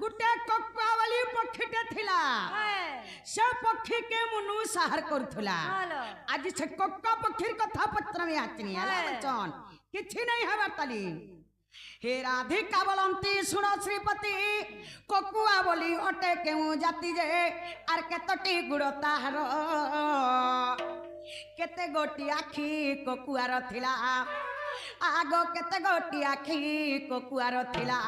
गुटे कक्का वाली पक्षीटे थिला से पक्षी के मुनु साहर करथुला आज से कक्का पक्षीर कथा पत्र में आचनी हला बचन किछि नहीं हवा तली हे राधिका बोलंती सुन श्रीपति ककुआ बोली अटे केउ जाति जे आर केतटी गुड़ ताहार केते गोटी आखी ककुआर थिला आगो केते गोटी आखी ककुआर थिला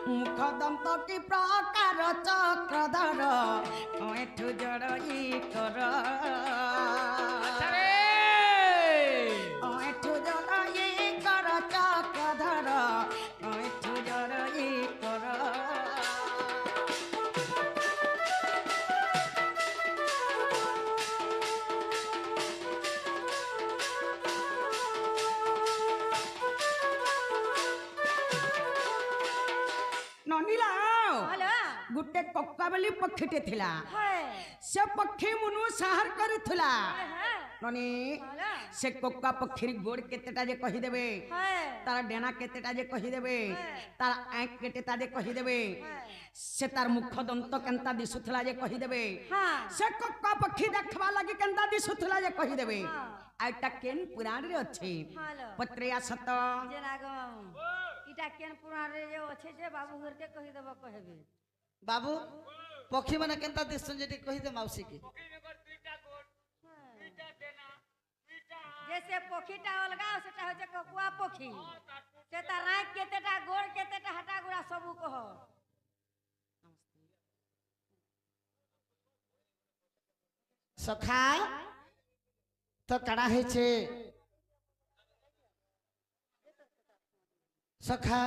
मुख दंत की प्रकार चक्रधर एठु जड़ई कर एठु जड़ई कर चक्रधर एठु जड़ई कर गुटे कक्का वाली पक्षीटे थिला से पक्षी मुनु साहर करथुला ननी से कक्का पक्षीर गोड़ केतेटा जे कहि देबे तार डेना केतेटा जे कहि देबे तार आंख केतेटा जे कहि देबे से तार मुख दंत केनता दिसुथला जे कहि देबे से कक्का पक्षी देखबा लागि केनता दिसुथला जे कहि देबे आइटा केन पुराण रे अछि पत्रिया सत इटा केन पुराण रे अछि जे बाबू घर के कहि देबो कहबे बाबू पक्षी माने केनता दिसन जेटी कहि दे मौसी के जैसे पक्षीटा अलगा सेटा होचे ककुआ पक्षी सेटा राख केतेटा गोड़ केतेटा हटा गुड़ा सबु कह सखा तो कड़ा है छे सखा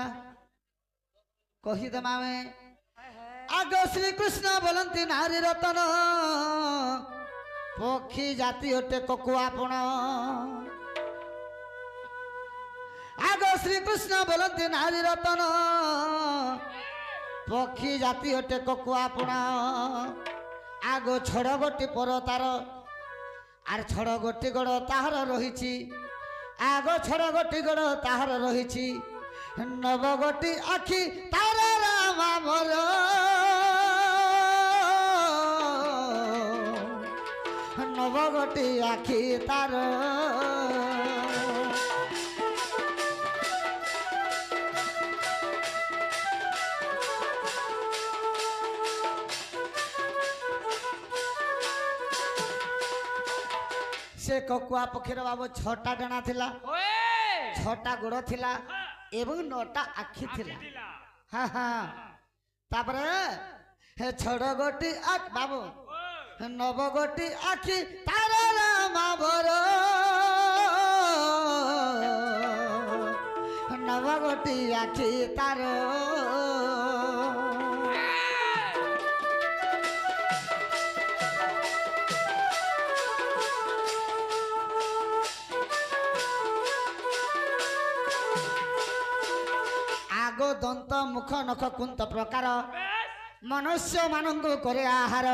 कहि दे मावे आगो श्री कृष्ण बोलंती नारी रतन पक्षी जाति होते ककुआ पण आगो श्री कृष्ण बोलंती नारी रतन पक्षी जाति होते ककुआ पण आगो छड़ गोटी पर तार आर छड़ गोटी गड़ ताहार रही आगो छड़ गोटी गड़ ताहार रही नव गोटी आखि तार रामा मोर नव गोटी आखि तार से ककुआ पक्षीर बाबू छटा डेना थिला छटा गोड़ थिला एवं 9टा आखि थिला हाँ हाँ तापरे हे छड़ गोटी आख बाबू नव गोटी आखि तार रामा भर नव गोटी आखि तार आगो दंत मुख नख कुंत प्रकार मनुष्य मानंगु करे आहार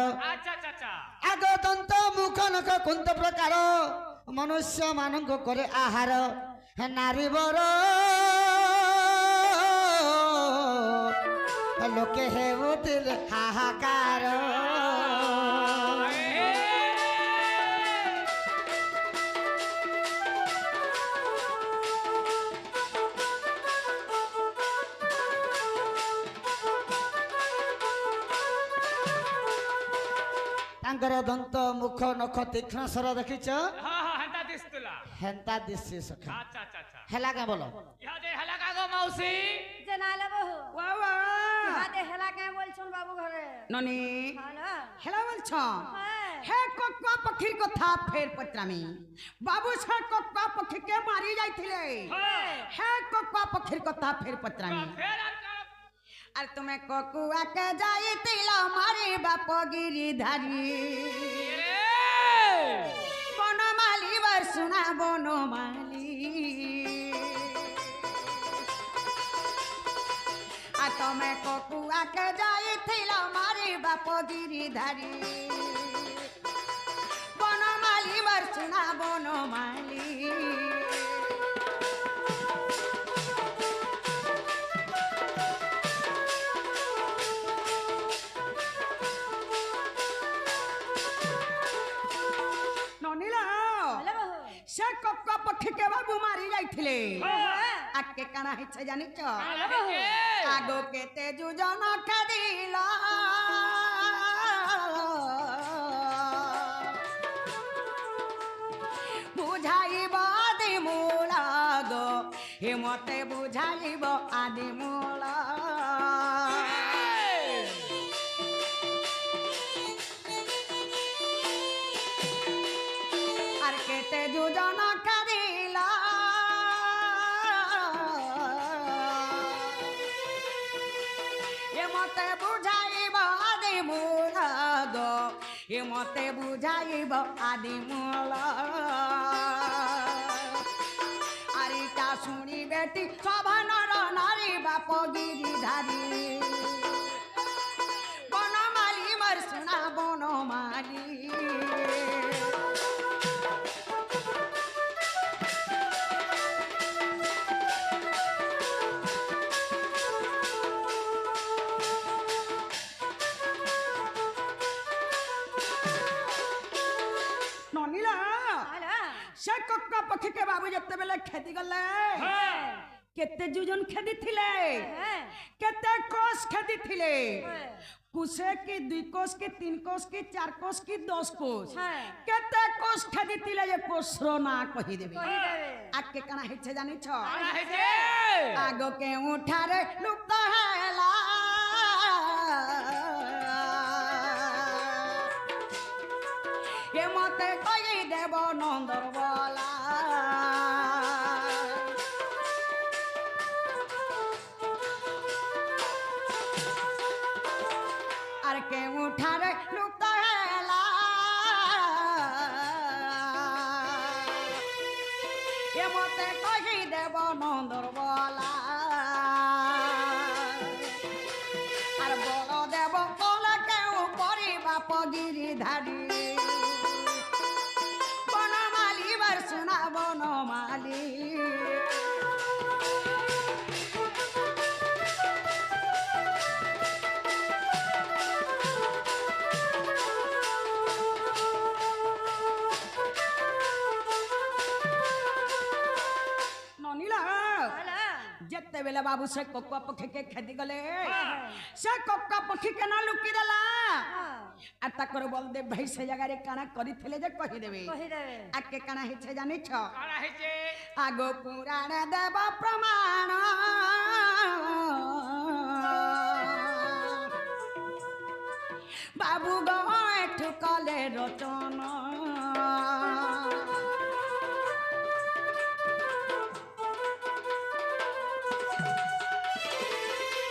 आगो दंत मुख नख कुंत प्रकार मनुष्य मानंगु करे आहार नारी बर लोके हेउतिल हाहाकार दंत मुख नख तीक्ष्ण स्वर देखिच हेंता दिसि सखा हेला का बोलो यादे हेला का गो मौसी जनाले बहु वाह वाह यादे हेला के बोल छन बाबू घरे ननी हां हेला बोल छ हे कक्का पक्षी कथा फेर पत्रामी बाबू छ कक्का पक्षी के मारी जाइथिले हे कक्का पक्षी कथा फेर पत्रामी अरे तुम्हें ककुआ के जाइतिला मारे बाप गिरिधारी बनमाली वर सुना बनमाली आ तुम्हें ककुआ के जाइतिला मारे बाप गिरिधारी बनमाली वर सुना बनमाली के बाबू मारी जाइथिले आके काना हिचे जानिच आगो के तेजु जन खदिला बुझाइब आदि मूल गो हे मते बुझाइब आदि मूल আর কেতে যোজন খাদিলা এ মতে বুঝাইব আদি মূল গো এ মতে বুঝাইব আদি মূল আর এটা শুনি বেটি সভা নর নারী বাপ গিরিধারী বনমালী মর শোনা বনমালী से कक्का पक्षी के बाबू जत्ते बेले खेती गले केते जुजन खेती थिले केते कोस खेती थिले कुसे की 2 कोस की 3 कोस की 4 कोस की 10 कोस केते कोस खेती थिले ये कोसरो ना कहि देबे आके कना हिचे जानि छ आगो के उठारे लुप्त हैला ये मते कहि देब नंदर बोला आर के उठारे लुप्त हैला ये मते कहि देब नंदर बोला आर बड़ देव बोला के उपरी बाप गिरिधारी सुना बनमाली ननीला जत्ते बेले बाबू से कक्का पक्षी के खेती गले से कक्का पक्षी के ना लुकी देला आ तकर बलदेव भाई से जगह रे काना करी थिले जे कहि देबे आके काना हिचे जानि छ काना हिचे आगो पुराण देव प्रमाण बाबू गठ कले रचन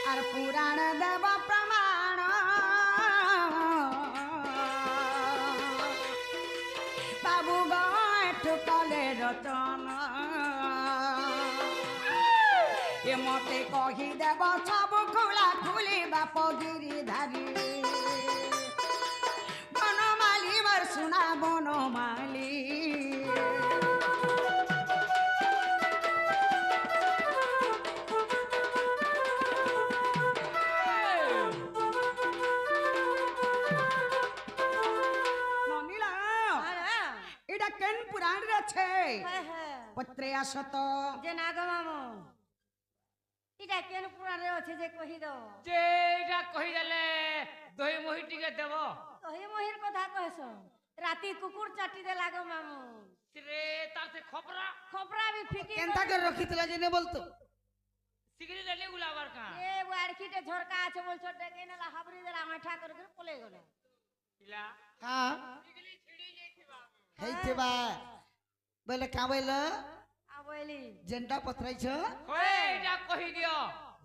आर पुराण देव प्रमाण बाबू गठ कले रचन ए मते कहि देव सब खुला खुली बाप गिरिधारी बनमाली मर सुना बनमाली केन पुराण रे छे पत्रे आसत जे नाग मामो इटा केन पुराण रे अछि जे कहि दो जे इटा कहि देले दही मोहि टिके देबो दही मोहिर कथा कहस राती कुकुर चाटी दे लागो मामो रे तार से खपरा भी फिकी केनता कर रखितला जे ने बोलतो सिगरी लेले गुलाबर का ए वारखी ते झरका আছে বল ছোট কেনলা হাবরি দেলা মাঠা করে করে পলে গেল इला हां सिगरी छिड़ी जेथिबा हेइतेबा बोले का बोले आबोली जेंटा पथराइ छ ओए इटा कहि दियो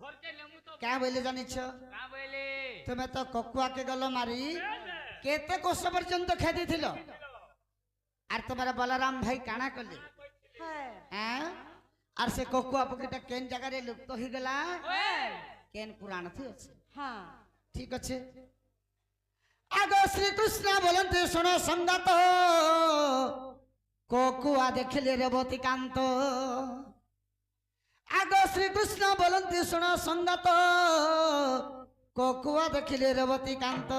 घर के लेमु तो का बोले जानि छ का बोले तुमे तो ककुआ के गलो मारी केते कोस पर्यंत खेती थिलो आर तुम्हारा बलराम भाई काना कले हैं आर से ककुआ पकेटा केन जगह रे लुप्त हो गला केन पुराण थी अछि हां ठीक अछि आगो श्री कृष्ण बोलते सुनो संगत ककुआ देखले रेवती कांत आगो श्री कृष्ण बोलते सुनो संगत ककुआ देखले रेवती कांत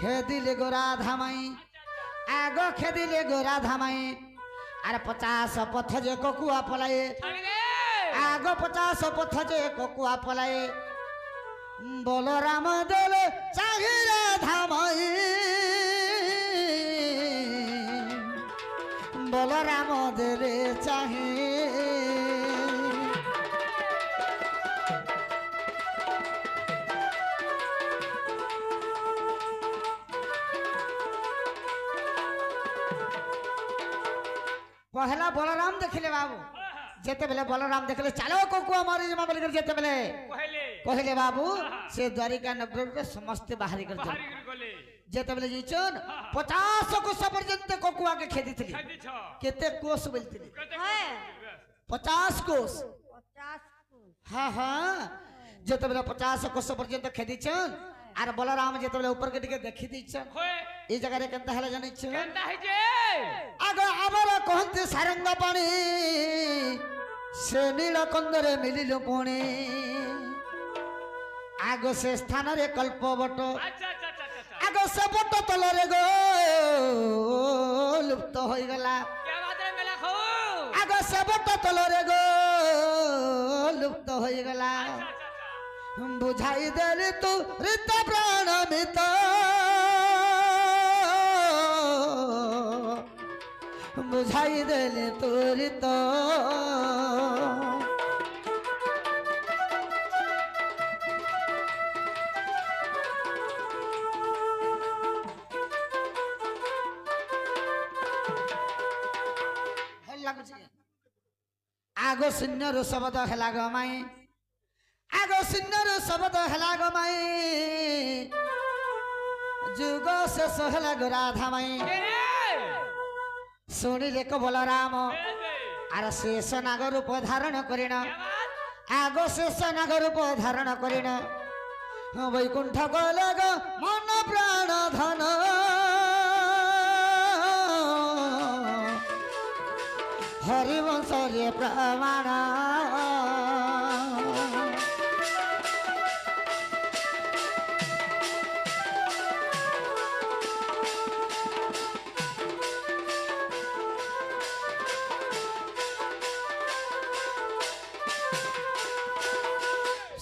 खेदिले गो राधा माई आगो खेदिले गो राधा माई अरे 50 पथ जे ककुआ पलाए आगो 50 पथ जे ककुआ पलाए बलराम दल चाहिए धामाई बलराम दले चाहिए पहला बलराम देखले बाबू जेते बेले बलराम देखले चलो ककुआ मारी जमा बोल कर जेते बेले कहले बाबू से द्वारिका नगर के समस्त बाहरी कर जेते बेले जीचन 50 कोस पर्यंत ककुआ के खेती थी केते कोस बोलती 50 कोस 50 हाँ हाँ जेते बेले 50 कोस पर्यंत खेती छन आर बलराम जेते बेले ऊपर के दिखे देखि दी छन ए जगह रे केनता हला जानि छन केनता है जे आगो आबर कहते सारंग पानी से नीलकंदरे मिलिल पुणी आगो से स्थान रे कल्प बट अच्छा अच्छा अच्छा अच्छा आगो से बट तलरे गो लुप्त होई गला क्या बात रे मेला खो आगो से बट तलरे गो लुप्त होई गला बुझाई देली तू रित प्राण मित बुझाई देली तू रित आगो शून्य रो शब्द हेला गमाई आगो शून्य रो शब्द हेला गमाई जुग शेष हेला गो राधा माई शुणिले क बलराम आर शेष नाग रूप धारण करिण आगो शेष नाग रूप धारण करिण वैकुंठ गले ग मन प्राण धन हरिवंश रे प्रमाण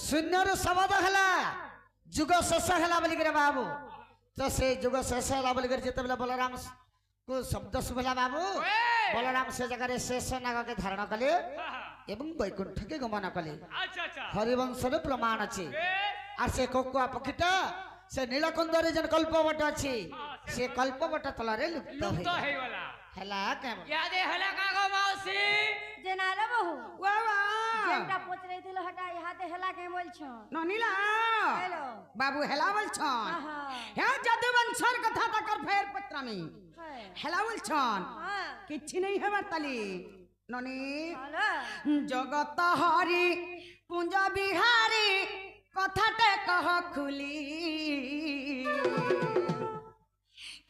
शून्य शब्द है जुग शेष है बोलिक बाबू तो से जुग शेष है बोलिक जिते बेले बलराम को शब्द शुभला बाबू बलराम से जगह शेष नाग के धारण कले एवं वैकुंठ के गमन कले हरिवंश प्रमाण अच्छे और से कोकुआ पक्षीटा से नीलकंदरे जन कल्पवट अच्छी से कल्पवट तलरे लुप्त होइला हला केम यादे हला कागो मौसी जेनाले बहु वाह जेंटा पोछ रही थी हटा यहाँ ते हेला के बोल छ ननीला हेलो बाबू हेला बोल छन आहा हे जदुवंशर कथा तकर फेर पत्रा में हेला बोल छन हां किछि नहीं है बताली ननी हेलो जगत हरि पुंज बिहारी कथाटे कह खुली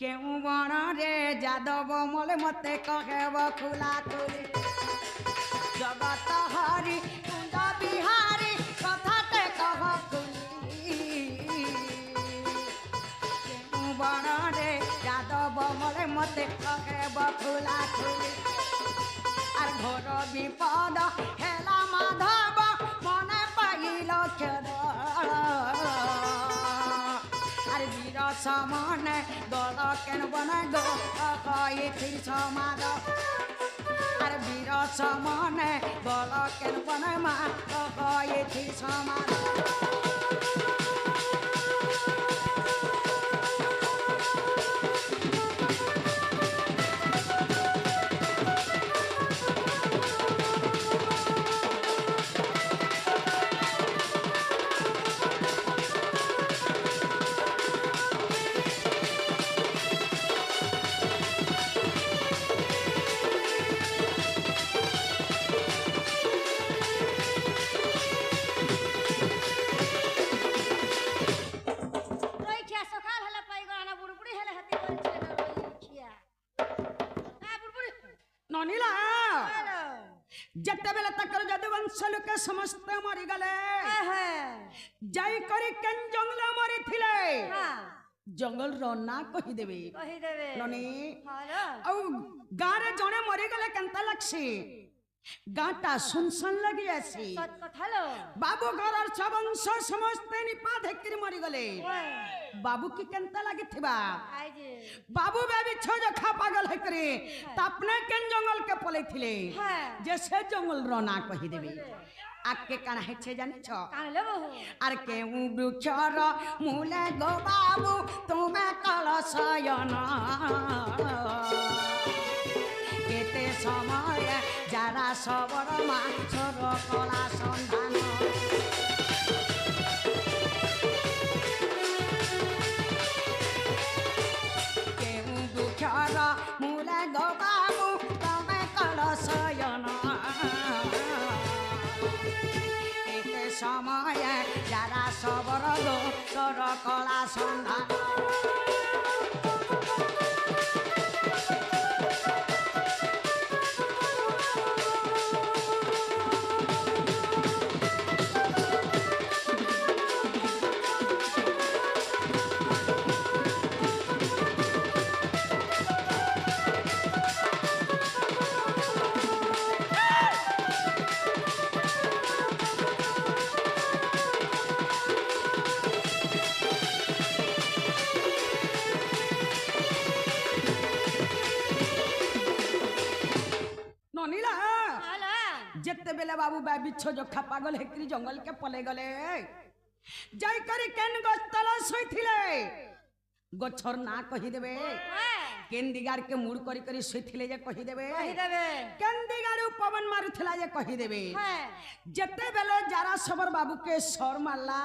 केउ बण रे जादव मले मते कहब खुला खुली जगत हरि पुंज बिहारी कथाटे कह खुली केउ बण रे जादव मले मते कहब खुला खुली আর ঘর বিপদ হেলা মাধব মনে পাইল খেদ আর বীর সমনে দল কেন বনে গো কয়েছিল সমাধব আর বীর সমনে দল কেন বনে মা কয়েছিল সমাধব जते बेले तकर जदुवंश लोक समस्त मरी गले जाई करी केन जंगल मरी थिले जंगल रो ना कही देबे କହିଦେବେ ननी ହଲୋ औ गारे जणे मरी गले केनता लागसी गाटा सुनसन लगी आसी ସତ କଥା ଲୋ बाबू घर सबंश समस्ते निपा धेकरी मरी गले बाबू की केनता लागी थिबा ଆଇ ଯେ बाबू बेबी छो जखा पागल है करे तापने केन जंगल के पले थिले हाँ। जैसे जंगल रो ना कही देबे आके काना है छे जानि छ କାଣ ଲୋ ବହୁ आर के वृक्षर मूले गो बाबू तुम्हें कलशयन केते समय जारा सबर माछर कला सन्धान केहू वृक्षर मूले गो बाबू तुम्हें कलशयन केते समय जारा सबर तोर कला सन्धान ननीला ହଲୋ जेते बेले बाबू बा बिच्छो जोखा पागल हेकरी जंगल के पले गले जाई करी केन गस्तल सोइथिले गछर ना कहि देबे केन दिगार के मुड़ करी करी सोइथिले जे कहि देबे କହିଦେବେ केन दिगार पवन मारुथिला जे कहि देबे ହଁ जेते बेले जारा सबर बाबू के सर मारला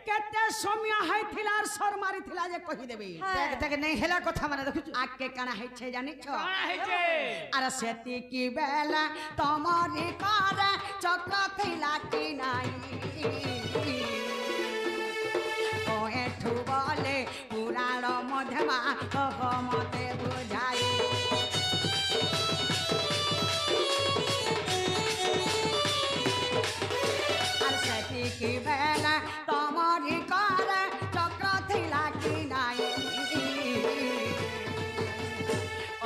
केते समय हाइथिला सर मारिथिला जे कहि देबे देख देख नहीं हेला कथा माने देखु आके काना है छे जानि छ काना ହେଇଛେ अरे सेती की बेला तमरी कर चक्र थिला की नाई ओ एठु बोले पुराण मध्यमा कह मते बुझाई अरे सेती की बेला तमरी कर चक्र थिला की नाई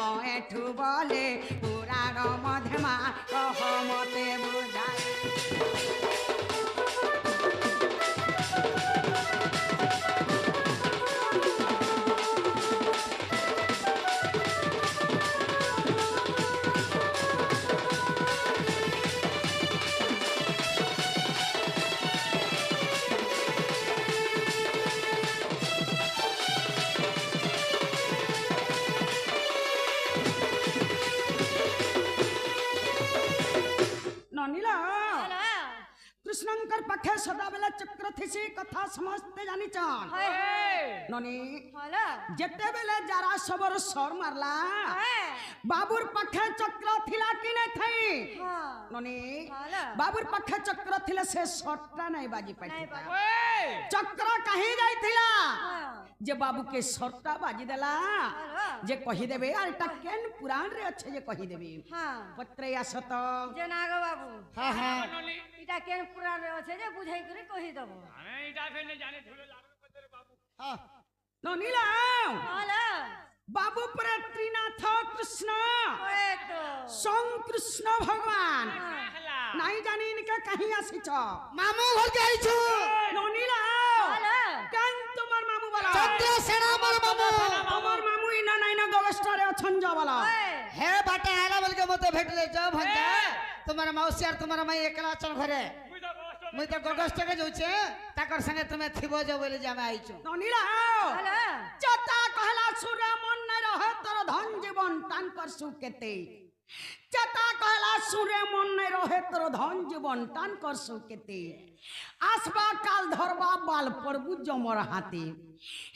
ओ एठु बोले पुराण मध्यमा कह मते बुझाई ननीला ହଲୋ कृष्णंकर पखे सदाबेला चक्र थिसी कथा समस्ते जानी चान ହଏ ननी ହଲୋ जेते बेले जारा सबर सर मारला बाबुर पखे चक्र थिला कि नै थई ହଁ ननी ହଲୋ बाबुर पखे चक्र थिले से सट्टा नै बाजी ନାଇଁ पाइथिला ବାଜି। ଓଏ चक्र कहीं जाइथिला ହଁ जे बाबू के सट्टा बाजी देला ହଲୋ जे कहि देबे अरे टा केन पुराण रे अच्छे जे कहि देबे ହଁ पत्रे आसत ଯେ ନାଗ ବାବୁ हां हां ନଲି ଇଟା କେନ୍ ପୁରାଣରେ ଅଛେ ଯେ ବୁଝାଇ କରି କହିଦବ ଆମେ ଇଟା ଫେନେ ଜାଣି ଥୁଲେ ଲାଗୁ ପତରେ ବାବୁ हां ननीला ହଲୋ बाबू पर त्रिनाथ कृष्ण ହଏ ତ सं कृष्ण भगवान ହେଲା नहीं जानी इनके कहीं आसी छ मामू घर के आइछु ननीला ହଲୋ केन तुमर मामू वाला चंद्रसेना मोर मामू तुमर मामू इना नहीं ना गवेस्टर रे अछन जा वाला ହଏ हे बाटे आला बोल के मते भेटले जाओ भंगा तुम्हारा मौसी और तुम्हारा माई एकला चल घरे ବୁଝ କଷ୍ଟ मुई तो गगस्ट के जोचे ताकर संगे तुम्हें थिबो जो बोले जामे आइछु ननीला ହଲୋ चता कहला सुर मन न रहे तोर धन जीवन टान कर सुकेते चता कहला सुरे मन न रहे तोर धन जीवन टान कर सुकेते आसबा काल धरबा बाल प्रभु जमर हाथी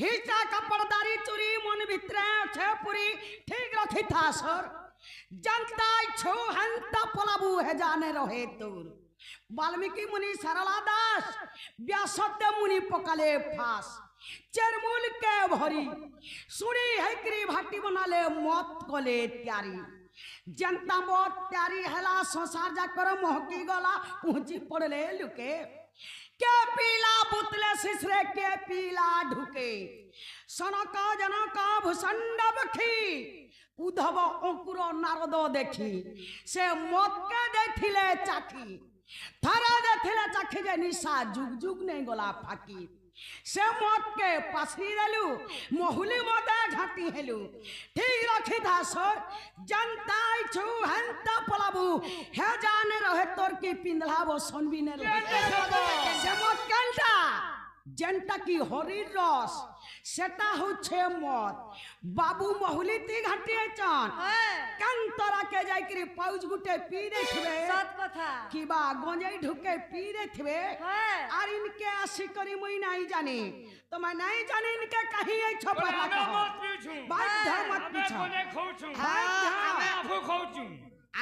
हिचा कपड़दारी चुरी मन भितरे छे पूरी ठीक रखी था सर जनता छो हंता पलाबू है जाने रहे तोर वाल्मीकि मुनि सरला दास व्यासदेव मुनि पकाले फास चरमूल के भरी सुनी हैकरी भाटी बनाले मत कले त्यारी जनता मत त्यारी हला संसार जा कर महकी गला पहुंची पड़ले लुके के पीला बुतले शिश्रे के पीला ढुके सनक जनक भूषंड बखी उद्धव अंकुर नारद देखी से मत के देथिले चाखी थारा देथिले चाखी जे निशा जुग जुग नहीं गला फाकी से मत के पासी देलु महुली मदे घाटी हेलु ठीक रखी था सर जनता छु हंता पलाबू हे जाने रहे तोर की पिंदलाबो सोनबी ने से मत कंटा जनता की हरिर रस सेटा होछे मत बाबू महुली ती घाटी चन कंतरा के जाई करी पाउज गुटे पी देखबे सत कथा कि बा गंजाई ढुके पी देखबे और इनके आशी करी मुई नहीं जानी तो मैं नहीं जानी इनके कहीं आई छपा बाध्य मत पूछो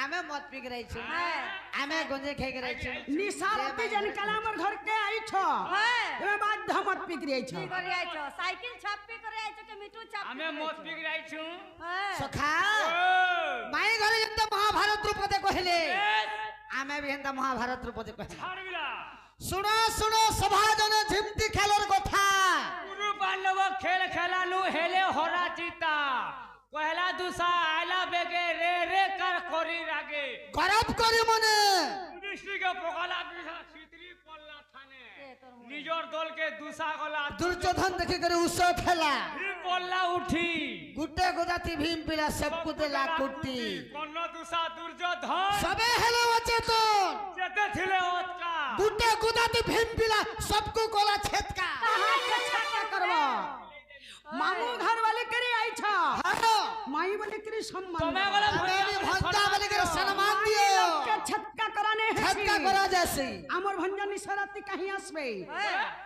आमे मत पी रही छु आमे गंजे खाई रही छु निसारती जन कला हमर घर के आई छो एमे बाध्य मत पी रही छो की करी आइ छ साइकिल छापी करे आइ छ के मिठू छाप हमें मत पी रही छु सखा माई घरे जंत महाभारत रूपते कहले आमे भी हंता महाभारत रूपते कहले छाड़ बिला सुनो सुनो सभाजन झिमती खेलर कथा गुरु पांडव खेल खेलानु हेले हरा जीता पहला दूसरा आला बेगे रे रे कर कोरी रागे गरब करी मने दृष्टि के पोकाला छितरी पल्ला थाने निजोर दल के दूसरा गला दुर्योधन देखि करे उसो खेला पल्ला उठी गुटे गोदाती भीम पिला सब कुदेला कुट्टी कन्न दूसरा दुर्योधन सबे हेले अचेतन जेते थिले ओतका गुटे गोदाती भीम पिला सबको कोला छेतका कहां के छक्का करबो मामू घर वाले करे आई छो हां माई वाले करे सम्मान तुम्हें बोला हमें भी भंजा वाले करे सम्मान दियो के छक्का कराने है छक्का करा जैसे আমার ভঞ্জা নিসারাতি কাহি আসবে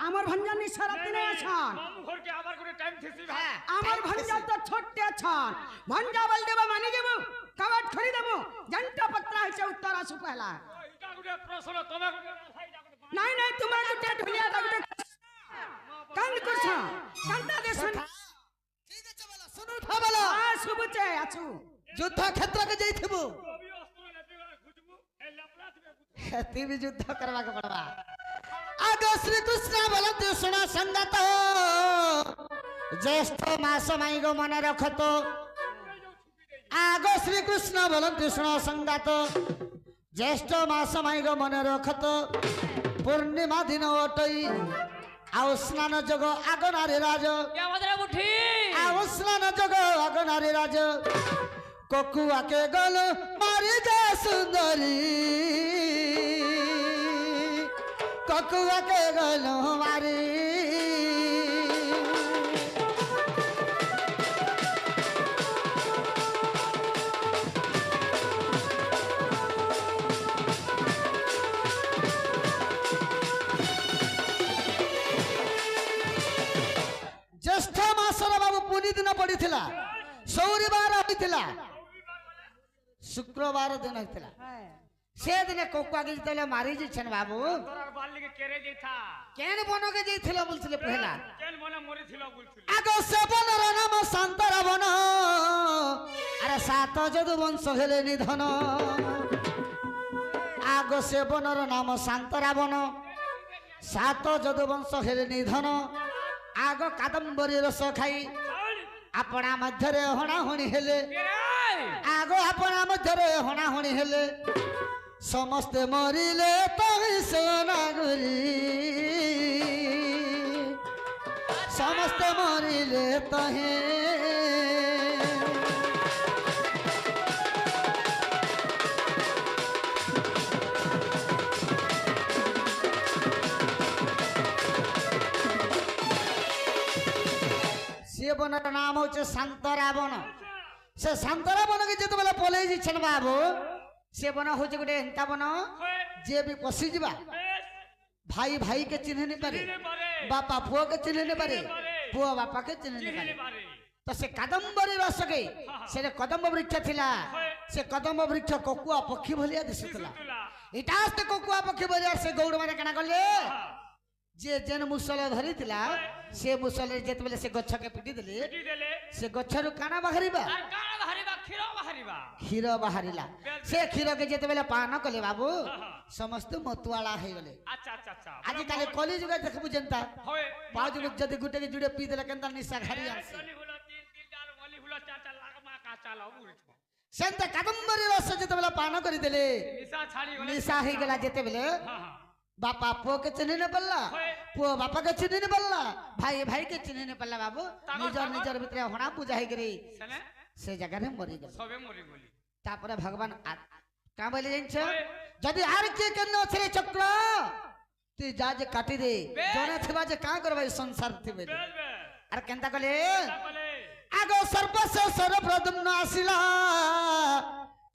আমার ভঞ্জা নিসারাতি নাই আছন मामू घर के आবার করে टाइम थेसी भाई আমার ভঞ্জা তো ছোট্টে আছন ভঞ্জা বল দেব মানি দেব কবাট খড়ি দেব জন্টা পত্রা হইছে উত্তর আসু পহলা এটা গুটে প্রশ্ন তুমি গুটে নাই নাই তোমার গুটে ঢুলিয়া গুটে কান করছ কান্তা দেশন ঠিক আছে বলা শুনো উঠা বলা আ সুবুচে আছু যুদ্ধ ক্ষেত্র के जइथिबो अभी अस्त्र लेते गरे खुजबू ए लपड़ा दिबे ती भी युद्ध करवा के पड़वा आगो श्री कृष्ण बोलत सुनो संगत ज्येष्ठ मास माई गो मन रखतो आगो श्री कृष्ण बोलत सुनो संगत ज्येष्ठ मास माई गो मन रखतो पूर्णिमा दिन ओटई आउ स्नान जग आगनारे राज क्या बदरा उठी आउ स्नान जग आगनारे राज कोकुआ के गल मारी जा सुंदरी कोकुआ के गल मारी ज्येष्ठ मासर बाबू पुनी दिन पड़ी सौरिवार होइथिला शुक्रवार दिन होइथिला से दिन कोकुआ के जतले मारी जे छन बाबू तोरार बाली के केरे जेथा केन बनो के जइथिला बोलथिले पहला केन मने मरि थिला बोलथिले आगो से बनर नाम शांत रावण अरे सात जदु वंश हेले निधन आगो से बनर नाम शांत रावण सात जदु वंश हेले निधन आगो कादम्बरी रस खाई अपना मध्यरे हणा हणी हेले आगो अपना मध्यरे हणा हणी हेले समस्ते मरिले तहि सोनागुरी समस्ते मरिले तहि से बनर नाम होचे शांत रावण से शांत रावण के जत बेला पले जिछन बाबू से बना होचे गोटे एंता बन जे भी पसी जिबा भाई भाई के चिन्ह नहीं पारे बापा पुआ के चिन्ह नहीं पारे पुआ बापा के चिन्ह नहीं पारे तो से कादम्बरी रस के से कदम्ब वृक्ष थिला से कदम्ब वृक्ष कोकुआ पक्षी भलिया दिसुतला इटास्ते कोकुआ पक्षी भलिया से गौड़ माने कना करले जे जेन मुसल धरी थिला से मुसल जेत बेले से गच्छ के पिटी देले से गच्छ रु काना बाहरीबा କ୍ଷୀର ବାହାରିବା କ୍ଷୀର ବାହାରିଲା ସେ କ୍ଷୀରକେ ଯେତେବେଳେ ପାନ କଲେ ବାବୁ ସମସ୍ତେ ମତୁଆଳା ହେଇଗଲେ ଆଚ୍ଛା ଆଚ୍ଛା ଆଚ୍ଛା ଆଜିକାଲି କଲି ଯୁଗ ଦେଖିବୁ ଯେନ୍ତା ହୋଏ ପାଉଜ ଯଦି ଗୁଟେ ଜୁଡେ ପିଇ ଦେଲେ କେନ୍ତା ନିଶା ଘାରି ଆସି ଗଲି ହୁଲ ତିନ ତିନ ଡାଲ ଗଲି ହୁଲ ଚାର ଚାର ଲାଗମା କାଚା ଲବୁଛ ସେନ୍ତା କାଦମ୍ବରୀ ରସ ଯେତେବେଳେ ପାନ କରିଦେଲେ ନିଶା ଛାଡି ଗଲେ ନିଶା ହେଇଗଲା ଯେତେବେଳେ ହଁ ହଁ ବାପା ପୁଅ के चिन्ह नहीं पड़ला पुआ बापा के चिन्ह नहीं पड़ला भाई भाई के चिन्ह नहीं पड़ला बाबू निजर निजर भितर हणा पूजा ही करी ସେନେ से जगह रे मरी गल ସବେ ମରି ଗଲି तापर भगवान का बोले जानिछ जदी आर के कन्न छरे चक्र तू जा जे काटी दे जने थिबा जे का करबा संसार थिबे ବେଶ ବେଶ आर केनता कले ତାପରେ आगो सर्वस्व सर प्रदम्न आसिला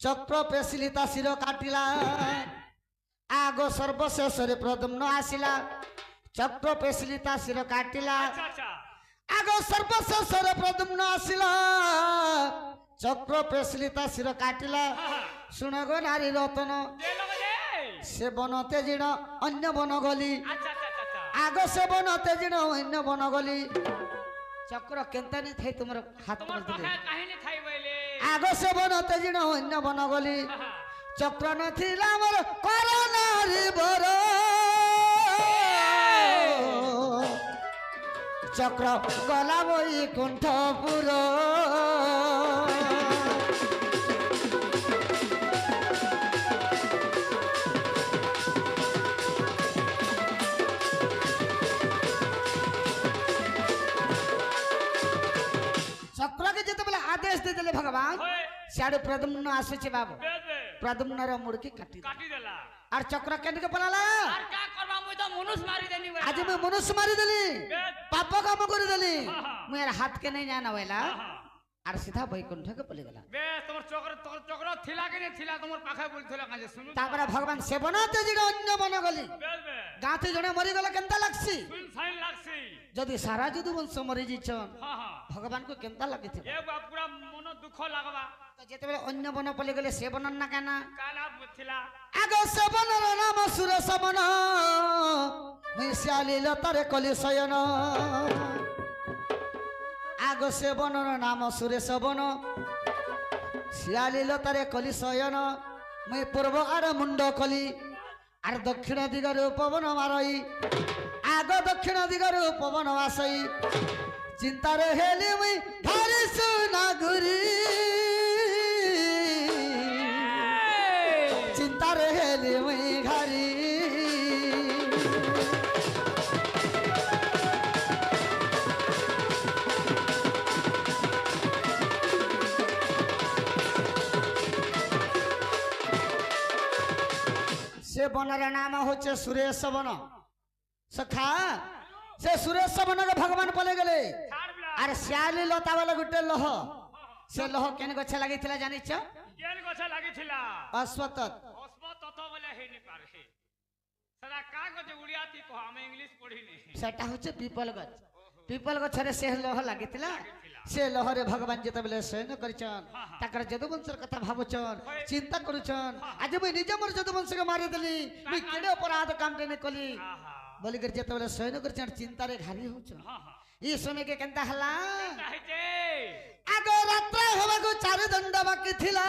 चक्र पेसिली ता शिर काटिला आगो सर्वशेषरे प्रदम्न आसिला चक्र पेसिली ता शिर काटिला ଆଚ୍ଛା ଆଚ୍ଛା आगो सर्वशेषरे प्रदम्न आसिला चक्र पेसिली ता शिर काटिला सुन गो नारी रतन ଦେ ଲଗ ଦେ से बन तेजिण अन्य बन गली ଆଚ୍ଛା ଆଚ୍ଛା ଆଚ୍ଛା आगो से बन तेजिण अन्य बन गली चक्र केनता नहीं थाई तुमर हाथ ତମର में ପାଖେ କାହିଁକି ଥାଇ ବୋଇଲେ आगो से बन तेजिण अन्य बन गली चक्र नथिला मोर करनारी बर चक्र गला बई कुंठपुर चक्र के जते बेले आदेश दे देले भगवान होए सियाडे प्रदम्न आସୁଛି बाबू ବେଶ ବେଶ प्रदम्नर मुड़की काटी କାଟି ଦେଲା और चक्र केनके पलाला আর কা করবা মুই তো মনুষ মারি দেনি आज मैं मनुष्य मारी देली বেশ पाप काम कर देली हाँ, हाँ। मेरा हाथ के नहीं जाना वेला ହଁ और सीधा वैकुंठ के पले गला ବେଶ ତମର ଚକ୍ର ଥିଲା କି ନାହିଁ ଥିଲା ତମର ପାଖେ ବୁଲଥିଲା କାजे ଶୁଣୁ तापर भगवान से बनाते जिन अन्य मन गली ବେଶ ବେଶ गाथे जने मरी गला केनता लागसी सुन फाइन लागसी जदी सारा जदु वंश मरी जिछन हाँ हाँ भगवान को केनता लागिथे ए बा पूरा मन दुख लागबा तो जेते बेले अन्य बन पले गले से बनन ना काना काला थिला आगो से बनर नाम सुर समन मिस्याली लतारे कली शयन आगो से बनर नाम सुरेश बन शियाली लतारे कली शयन मैं पूर्व आर मुंड कली आर दक्षिण दिगर पवन मारई आगो दक्षिण दिगर पवन आसई चिंतारे हेली मैं भारी सुना घुरी चिंतारे हेली मैं घारी से बनर नाम होचे सुरेश बन सखा से सुरेश बन के भगवान पले गले छाड़ बिला आर श्याली लता वाला गुटे लह से लह केन गछ लागि थिला जानि छ गेल गछ लागि थिला अश्वत्थ अस्म तत बोले हे नि पार हे सदा का गछ उड़ियाती को हम इंग्लिश पढ़ी नहीं सेटा होचे पीपल गछ रे से लह लागि थिला से लहरे भगवान जते बेले शयन करचन ताकर जदुवंशर कथा भाबुचन चिंता करूचन आज मैं निज मोर जदुवंश के मारि देली मैं केडे अपराध काम ने कली आहा बोली कर जते बेले शयन करचन चिंता रे घारी होचन हां हां ई समय के केनता हला काहे जे आगो रात्र हवा को चार दंड बाकी थिला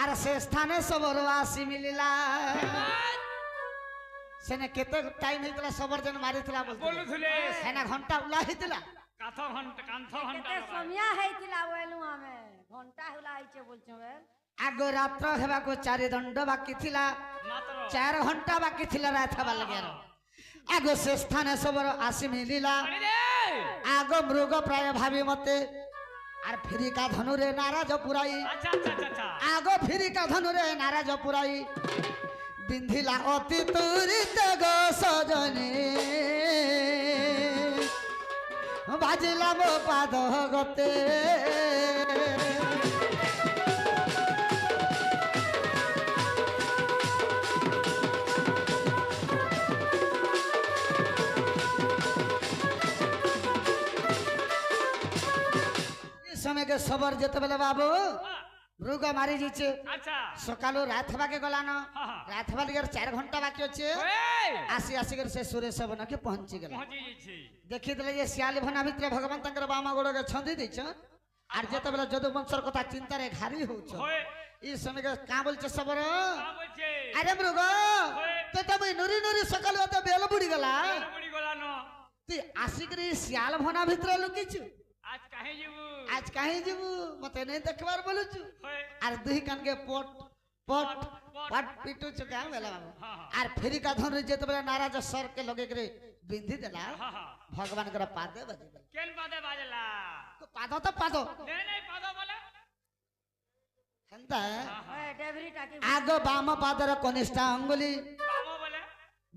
आर से स्थाने सबर वासी मिलिला सेने केते टाइम हेतला सबर जन मारि थिला बोलु थले सेना घंटा उला हेतला काथ घंटा कांथ घंटा केते समिया हेतिला ओएलु हमें घंटा हुला आइचे बोलछो बे आगो रात्र हेबा को चार दंड बाकी थिला मात्र 4 घंटा बाकी थिला राथबा लगे आगो से स्थाने सबर आसी मिलिला अरे रे आगो मृग प्राय भाभी मते आर फिरी का धनुरे नाराज पुराई अच्छा अच्छा अच्छा अच्छा आगो फिरी का धनुरे नाराज पुराई बिंधिला अति तुरित गो सजनी बाजिला मो पाद गते समय के सबर जते बेले बाबू मृग मारी जीचे अच्छा सकालू रात हवा के गलान हाँ, हाँ। रात हवा लगे 4 घंटा बाकी अच्छे ओए आसी आसी कर से सुरेश बन के पहुंची गला पहुंची छी देखी दिले जे सियाली भना भितर भगवान तंकर बामा गोड़ के छंदी दैछ আর যেতবেলে যদু বংশর কথা চিন্তারে ঘারি হউছ হয় এই সময় কা বলছে সবর কা বলছে আরে মৃগ তো তুমি নুরি নুরি সকাল তো বেল বুড়ি গলা বুড়ি গলা ন তুই আসিকরি শিয়াল ভনা ভিতরে লুকিছু আজ কাহে যাবু আজ কাহে যাবু মতে নেই দেখবার বলুছু হয় আর দুই কানকে পট পট পট পিটু চুকা বেলা বাবু আর ফেরি কা ধন যেতবেলে নারাজ সর কে লগে করে বিন্ধি দেলা হ্যাঁ হ্যাঁ ভগবান করে পাদে বাজি গলা কেন বাদে বাজলা পাদ তো পাদ নেই নেই পাদ বলে হেন্তা ওই ডেবরি টাকি আগ বাম পাদর কনিষ্ঠ অঙ্গুলি কাম বলে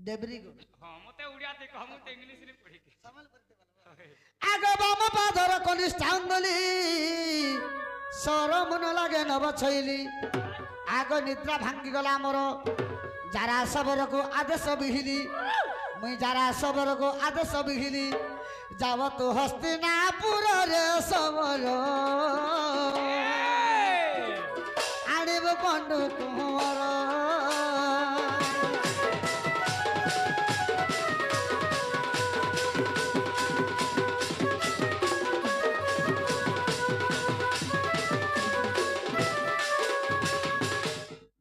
ডেবরি গো হ্যাঁ মতে উড়িয়া তে কম তে ইংলিশ রে পড়ি আগ বাম পাদর কনিষ্ঠ অঙ্গুলি সরমন লাগে নব ছইলি আগ নিদ্রা ভাঙ্গি গলা মোর যারা সবরকু আদেশ বিহিলি মুই যারা সবরকু আদেশ বিহিলি যাব তু হস্তিনাপুর রে সবর আনিব পন্ডু কুমর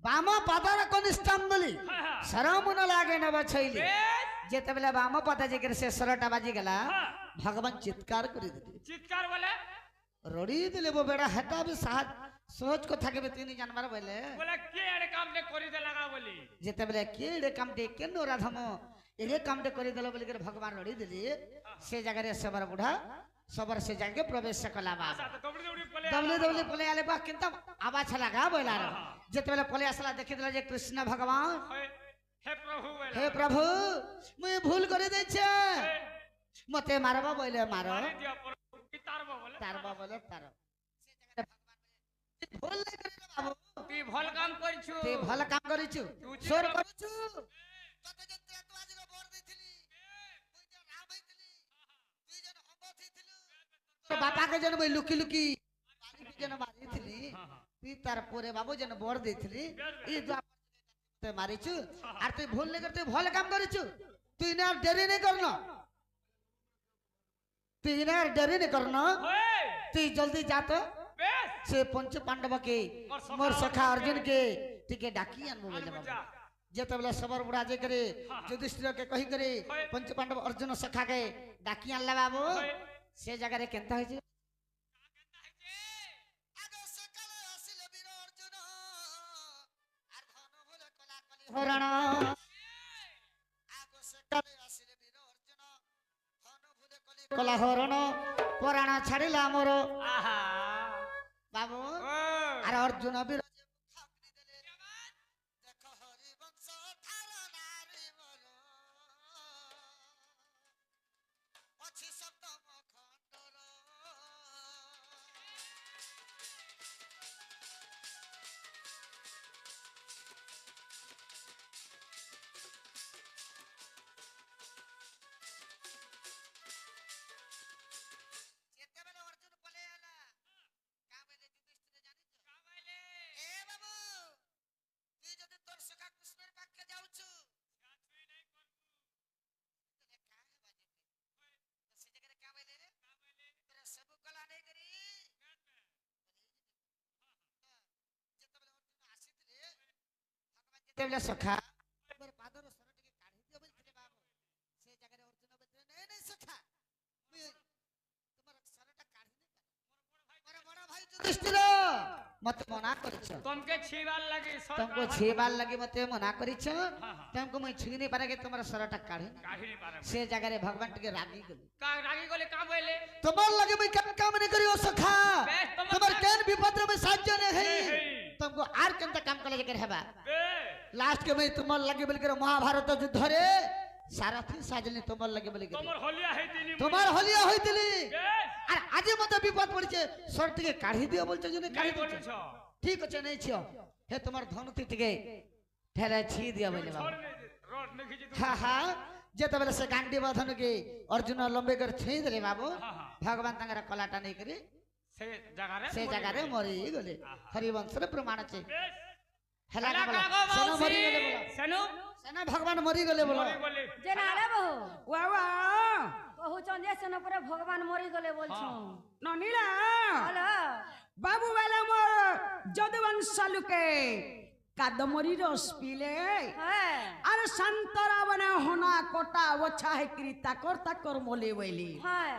বাম পাদর কনিষ্ঠাঙ্গুলি সরমুন লাগে নব ছইলি যেতবেলে বাম পাদে যেগের সে সরটা বাজি গেলা ভগবান চিৎকার করে দিলে চিৎকার বলে রড়ি দিলে বো বেড়া হেটা বি সহজ কথা কেবে তিনি জানবার বলে বলে কে এড়ে কাম নে করি দে লাগা বলি যেতবেলে কেড়ে কামটে কেন রাধম এড়ে কামটে করে দিল বলি করে ভগবান রড়ি দিলি সে জায়গায় সবার বুড়া সবার সে জায়গায় প্রবেশ কলা বাবা আচ্ছা তো দৌড়ি দৌড়ি বলে দবলে দবলে পলে আলে বা কিন্তু আবাজ লাগা বইলা যেতবেলে পলে আসলা দেখি দিল যে কৃষ্ণ ভগবান হয় হে প্রভু বলে হে প্রভু মুই ভুল করে দিয়েছে মতে মারবা বইলে মার মারি দিয়া পর পিতারব বলে তারবা বলে তার ভুল নাই করিল বাবু তুই ভাল কাম করছু তুই ভালো কাম করিছু তুই যে সোর কাম- করিছু কত যন্ত্রে এত আজকে বর দিছিলি তুই যে রাম হইছিলি তুই যেন হব থিছিলু তোর বাপাকে যেন মই লুকি লুকি বাড়িকে যেন মারিছিলি তুই তারপরে বাবু যেন বর দিছিলি এই তুই মারিছু আর তুই ভুল নাই করে তুই ভালো কাম করিছু তুই না দেরি নাই করন তুই না দেরি নাই করন হয় তুই জলদি যা তো বেশ সে পঞ্চ পাণ্ডব के मोर सखा अर्जुन के टिके डाकी अनु बोले बाबा जेतबले सबर बुढ़ा जे करे युधिष्ठिर के कही करे पंच पांडव अर्जुन सखा के डाकी अनला बाबू से जगह रे केनता होई आगो सकाले आसिले वीर अर्जुन आर धन भोले कला कली हरण आगो सकाले आसिले वीर अर्जुन धन भोले कली कला हरण पुराण छाड़िला मोर आहा बाबू ও আর অর্জুন বিরজে মুখাগ্নি দিলে দেখো হরি বংশ ধার নারী বল অছি সপ্তম খণ্ডর যেতেবেলে অর্জুন বলে এলা কাবেলে যুধিষ্ঠির জানিছ কাবাইলে এ বাবু তুই যদি তোর সখা কৃষ্ণের পক্ষে যাউছু তুই নাই করবু তোরে কাহে বাজে তো সে জায়গায় কাবেলে তোরে সবু কলা নেই করি যেতবেলে অর্জুন আসিଥିଲେ ভগবান যেতবেলে সখা তোর পাদর সরটিকে কাঢ়ি দিও বলছিলে বাবু সেই জায়গায় অর্জুন বলছিলে নেই নেই সখা মুই তোমার সরটা কাঢ়ি নেই মোর বড় ভাই যুধিষ্ঠির মতে মনা করিছ তোমকে ছিবার লাগি সব तुमको छेबार लगे मते मना करिछ हाँ। तुमको मैं छुई नहीं पारे के तुम्हारा सरटा काढे কাহিনী পারে से जगह रे भगवान के रागी गली কা রাগি গলে কাবাইলে तुम्हार लगे मैं काम काम नहीं करियो सखा बेस, तुम्हार तुम्हार काम- केन विपद में साथ जने है नहीं है। तुमको आर केनता काम करे जकर हेबा বে लास्ट के मैं तुम्हार लगे बोल के महाभारत युद्ध रे सारथी साजने तुम्हार लगे बोल के তোমার হলিয়া হইতিনি तुम्हार होलिया होइतली বে আর আজি মতে বিপদ পড়ছে সরটিকে কাঢ়ি দিও বলছো জনে কাই কাঢ়ি বলছ দিও ঠিক আছে নাই ছিও হে তোমার ধনতি টিকে ঠেলে ছি দিও বলে বাবা छोड़ नहीं रोड नहीं खींची तू हाँ हाँ जेतबेले से गांडी बाधन के अर्जुन लंबे कर छई देले बाबू हाँ, हाँ। भगवान तंगर कलाटा नहीं करी से जगह रे से जगह रे मरी गले हरिवंश रे प्रमाण छे बेस हेला हेला का कागो बोला सेना मरी माउसी गले बोला सेनु सेना भगवान मरी गले बोला बोली बोली যে না রে বহু ওয়া ওয়া কহুছন যে সেন পরে ভগবান মরি গলে বলছো ননিলা হলো কংসালুকে কাদমরি রস পিলে হ্যাঁ আর শান্তরা বনে হনা কোটা ওছা হেকরি তাকর মলি বইলি হ্যাঁ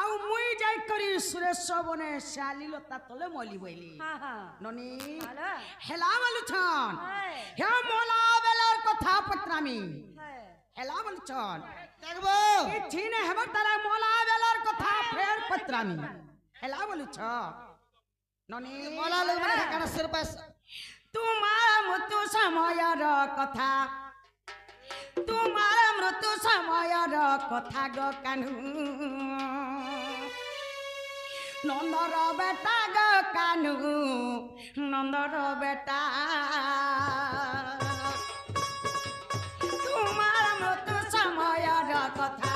আউ মুই যাই করি সুরেশ বনে শালিলতা তলে মলি বইলি হ্যাঁ হ্যাঁ ননি ভালো হেলা বলছন হ্যাঁ হে মোলা বেলার কথা পত্রামি হ্যাঁ হেলা বলছন দেখবো କିଛି ନେ ହେବ ତାରା ମୋଲା ବେଲର କଥା ଫେର ପତ୍ରାମି ହେଲା ବୋଲୁଛ ନନି মলা লোক মানে কানা সির পাস ତୁମାର ମୃତ୍ୟୁ ସମୟର କଥା ତୁମାର ମୃତ୍ୟୁ ସମୟର କଥା ଗ କାହ୍ନୁ ନନ୍ଦର ବେଟା ଗ କାହ୍ନୁ ନନ୍ଦର ବେଟା ତୁମାର ମୃତ୍ୟୁ ସମୟର କଥା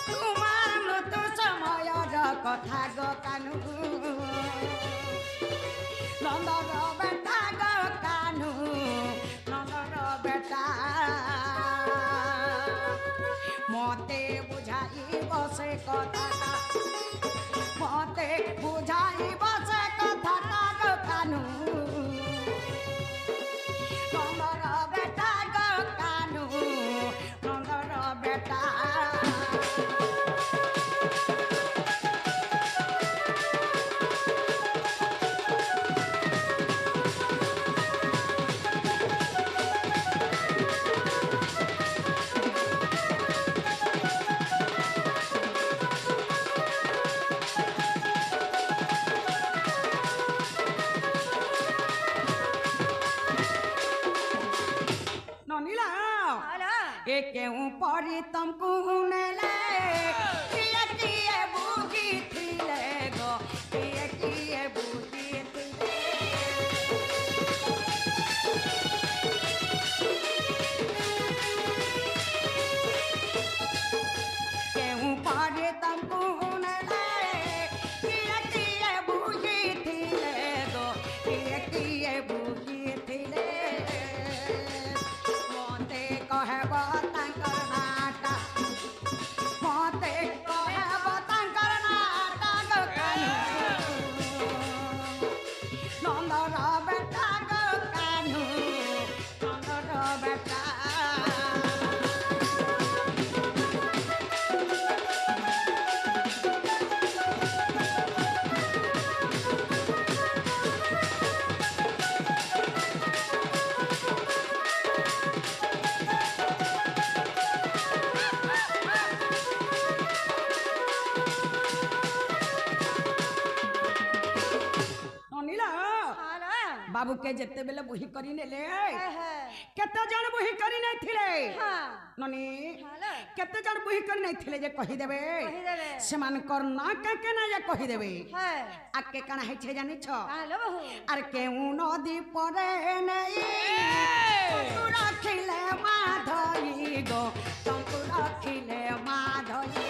ତୁମାର ମୃତ୍ୟୁ ସମୟର କଥା ଗ କାହ୍ନୁ ନନ୍ଦର ବେଟା ଗ କାହ୍ନୁ ନନ୍ଦର ବେଟା ମତେ ବୁଝାଇବ ସେ କଥାଟା ମତେ ବୁଝାଇବ ସେ କଥାଟା ଗ କାହ୍ନୁ ନନ୍ଦର ବେଟା ଗ କାହ୍ନୁ ନନ୍ଦର ବେଟା ନନିଲା ভালো ଏ କେଉଁ ପରି ତମକୁ ନେଲେ କିଏ ବୁଝିଥିଲେ ଗୋ କିଏ ବୁଝିଥିଲେ କେଉଁ ପରି ତମକୁ ନେଲେ କିଏ ବୁଝିଥିଲେ ଗୋ କିଏ ବୁଝିଥିଲେ ମତେ କହିବ ତାଙ୍କର ନାଟା ମତେ କହିବ ତାଙ୍କର ନାଟା ଗ କାହ୍ନୁ ନନ୍ଦର ବେଟା ଗ କାହ୍ନୁ ନନ୍ଦର ବେଟା ନନିଲା ভালো ବାବୁକେ ଯେତେବେଳେ ବୋହି କରି ନେଲେ হ্যাঁ হ্যাঁ କେତେ ଜଣ ବୋହି କରି ନେଇଥିଲେ হ্যাঁ ନନି ভালো କେତେ ଜଣ ବୋହି କରି ନେଇଥିଲେ ଯେ କହିଦେବେ কহিদেবে ସେମାନଙ୍କର ନାଁ କାକେ ନା ଯେ କହିଦେବେ হ্যাঁ ଆକେ କାଣା ହେଇছে ଜାଣିଛ ভালো বহু ଆରେ କେଉଁ ନଦୀ ପରେ ନେଇ ତଙ୍କୁ ରଖିଲେ ମାଧଇ ଗୋ ତଙ୍କୁ ରଖିଲେ ମାଧଇ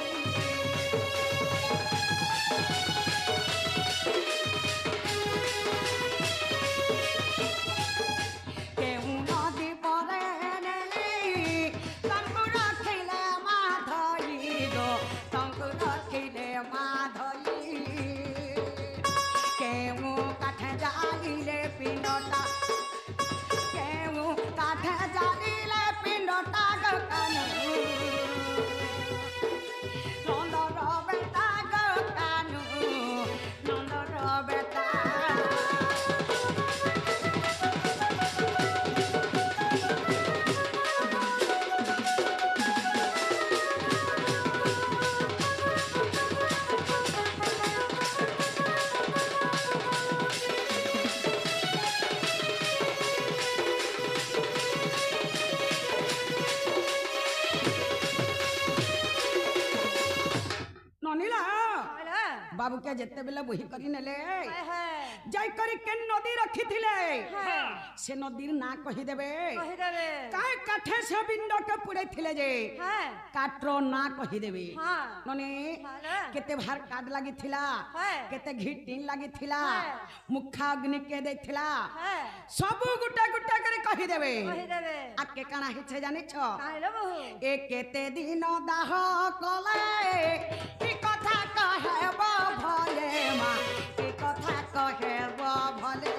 କେଉଁ ନଦୀ ପରେ ନେଇ ତଙ୍କୁ ରଖିଲେ ମାଧଇ ଗୋ ତଙ୍କୁ ରଖିଲେ ମାଧଇ କେଉଁ କାଠ ଜାଳିଲେ ପିଣ୍ଡଟା କେଉଁ କାଠ ଜାଳିଲେ ପିଣ୍ଡଟା ଗ କାହ୍ନୁ ନନ୍ଦର ବେଟା ଗ କାହ୍ନୁ ନନ୍ଦର ବେଟା ନନିଲା ভালো ବାବୁକେ ଯେତେବେଳେ ବୋହି କରି ନେଲେ হ্যাঁ হ্যাঁ ଯାଇକରି କେନ୍ ନଦୀ ରଖିଥିଲେ হ্যাঁ ସେ ନଦୀର ନାଁ କହିଦେବେ কহিদেবে କାଏ କାଠେ ସେ ବିଣ୍ଡକେ ପୁଡେଇଥିଲେ ଯେ হ্যাঁ କାଠର ନାଁ କହିଦେବେ হ্যাঁ ନନି ভালো କେତେ ଭାର କାଠ ଲାଗିଥିଲା হ্যাঁ କେତେ ଘିଟିନ୍ ଲାଗିଥିଲା হ্যাঁ। ମୁଖା ଅଗ୍ନି କେ ଦେଇଥିଲା হ্যাঁ ସବୁ ଗୁଟେ ଗୁଟେ କରି କହିଦେବେ কহিদেবে ଆକେ କାଣା ହେଇছে ଜାଣିଛ ভালো বহু ଏ କେତେ ଦିନ ଦାହ କଲେ କି କଥା କହେବ ଭଲେ ମା କି କଥା କହେବ ଭଲେ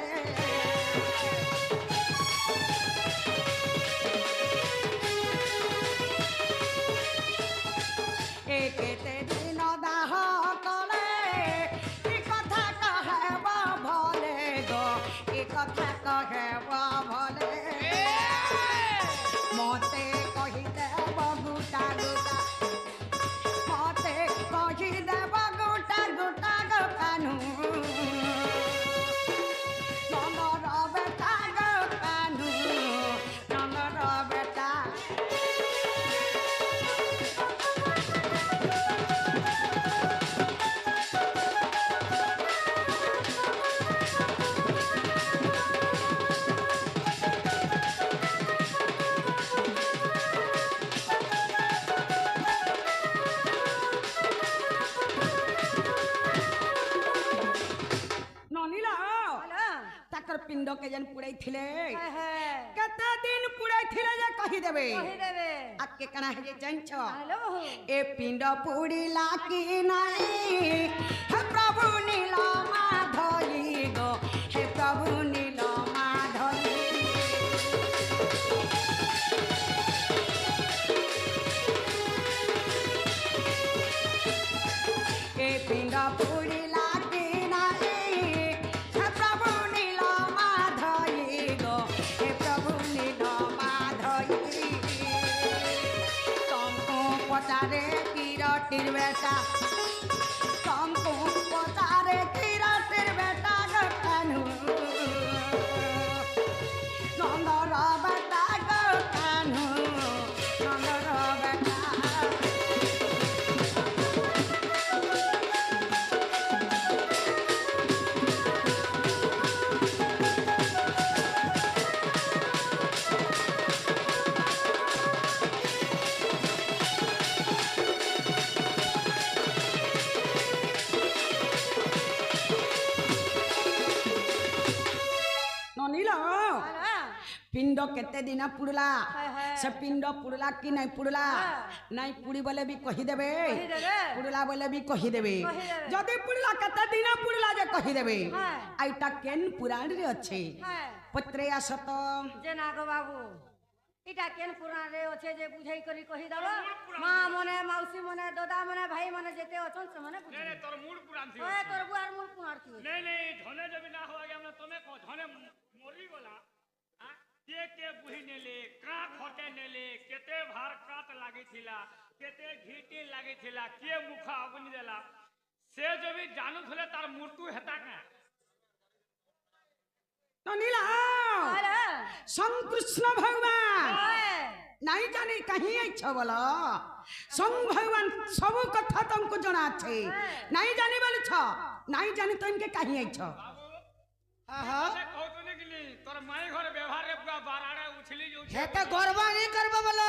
पिंड के जन पुड़ाई थिले हाय हाय कते दिन पुड़ाई थिले जे कहि देबे कहि देबे आके कना है जे जानिछ हेलो बहू ए पिंड पुड़िला की नाही हे प्रभु नीला माधई गो हे प्रभु नीला माधई ए पिंड पुड़िला की नाही हे प्रभु नीला माधई गो हे प्रभु नीला माधई तुमको पचारे किरटिर बेटा तुमको पचारे किरटिर बेटा गकानु नंदर बेटा गकानु नंदर बेटा ननीला हाय पिंड केते दिन पुड़ला हाय से पिंड पुड़ला कि नहीं पुड़ला नहीं पुड़ी बोले भी कही देबे कहि देबे पुड़ला बोले भी कही देबे कहि देबे। जदि पुड़ला केते दिन पुड़ला जे कही देबे हाय। आइटा केन पुराण रे अच्छे हाय पत्रे आसत जे नाग बाबू इटा केन पुराण रे अछे जे बुझाई करी कहि दबो मां मने मौसी मने दादा मने भाई मने जेते अछन से मने बुझ नहीं तोर मूड पुरान थी ओए तोर बुआर मुर पुराण थी नहीं धने जब ना हो गया हमने तुम्हें को धने मरी गला हां के बुही नेले का खटे नेले केते भार काट लागी थिला केते घीटी लागी थिला के मुखा अग्नि देला से जब जानू थले तार मृत्यु हेता का ननीला अरे संग कृष्ण भगवान ओए नहीं जाने कहीं अच्छा बोला संग भगवान सब कथा तुमको जना छे नहीं जाने वाले छ नहीं जाने तो इनके कहीं अच्छा आहा से कहतने के लिए तोर माई घर व्यवहार रे पूरा बाराड़े उछली जो हे तो गौरव नहीं करबो बोलो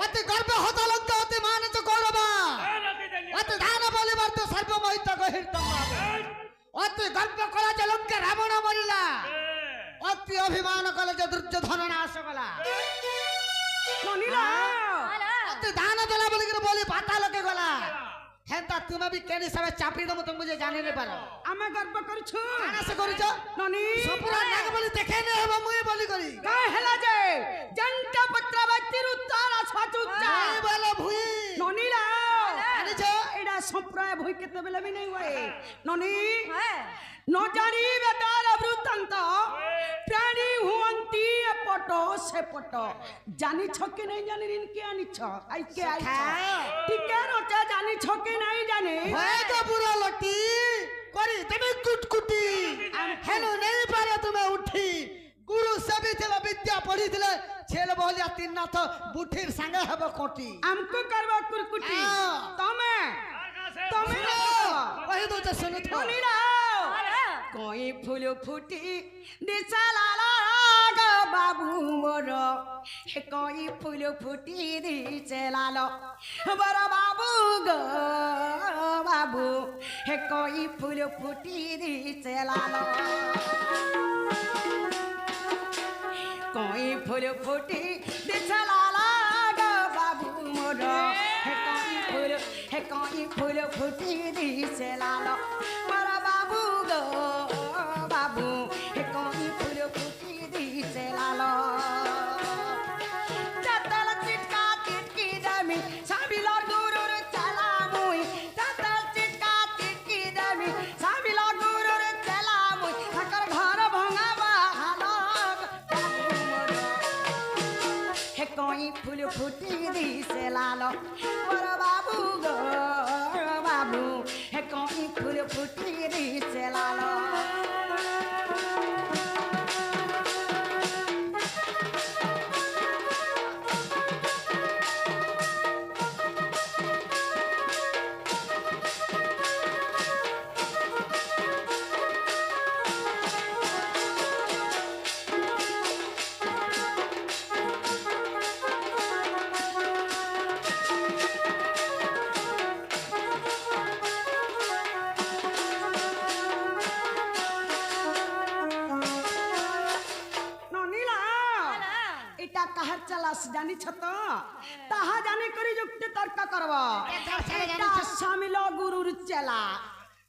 अति गर्व होता लगता अति मान तो गौरव अति दान बोले बार तो सर्व मोहित गहिर तम अति गर्व कला जलम के रावण मरिला अति अभिमान कला जो दुर्योधन नाश कला ननीला अरे अति दान देला बोली के बोली पाताल के गला हेंता तुमे भी केनी सबे चापी दम तुम मुझे जाने नहीं पारो आमे गर्व करछु काना से करिছো ननी सपुरा नाग बोली देखे नहीं हेबो मुई बोली करी काय हेला जे जंटा पत्रावती उतार छाचुच्चा नहीं बोलो भुई ननीला आनिছো एडा संप्राय भई केते बेले भी नहीं होए ननी है न जानी बेदार वृत्तांत प्राणी हुअंती पटो से पटो जानी छके नहीं जाने इनके आनी छ आई के आई छ टिके रोचा जानी छके नहीं जाने होए तो बुरा लटी करी तमे कुटकुटी हेलो नहीं पारे तुम्हें उठी गुरु सभी थिला विद्या पढ़ी थिले छेल बोलिया तीन नाथ बुठीर संगे हेबो कोटी हमको करवा कुरकुटी हाँ। तमे तमे कहि दो तो सुनो तो ननीला अरे कोई फूल फूटी दिशा लाला गो बाबू मोर हे कोई फूल फूटी दिशे लालो बड़ा बाबू गो बाबू हे कोई फूल फूटी दिशे लालो कोई फूल फूटी दिशा लाला गो बाबू मोर हे कोई फूल फूटी दिशे लालो बड़ा बाबू गो बाबू हे कोई फूल फूटी दिशे लालो चतल चिटका चिटकी जमी साबिला गुरुर चला मुई चतल चिटका चिटकी जमी साबिला गुरुर चला मुई हकर घर भंगावा हालक हे कोई फूल फूटी दिशे लालो बड़ा बाबू गो बाबू हे कोई फूल फूटी दिशे लालो করব এটা সামিল গুরুর চেলা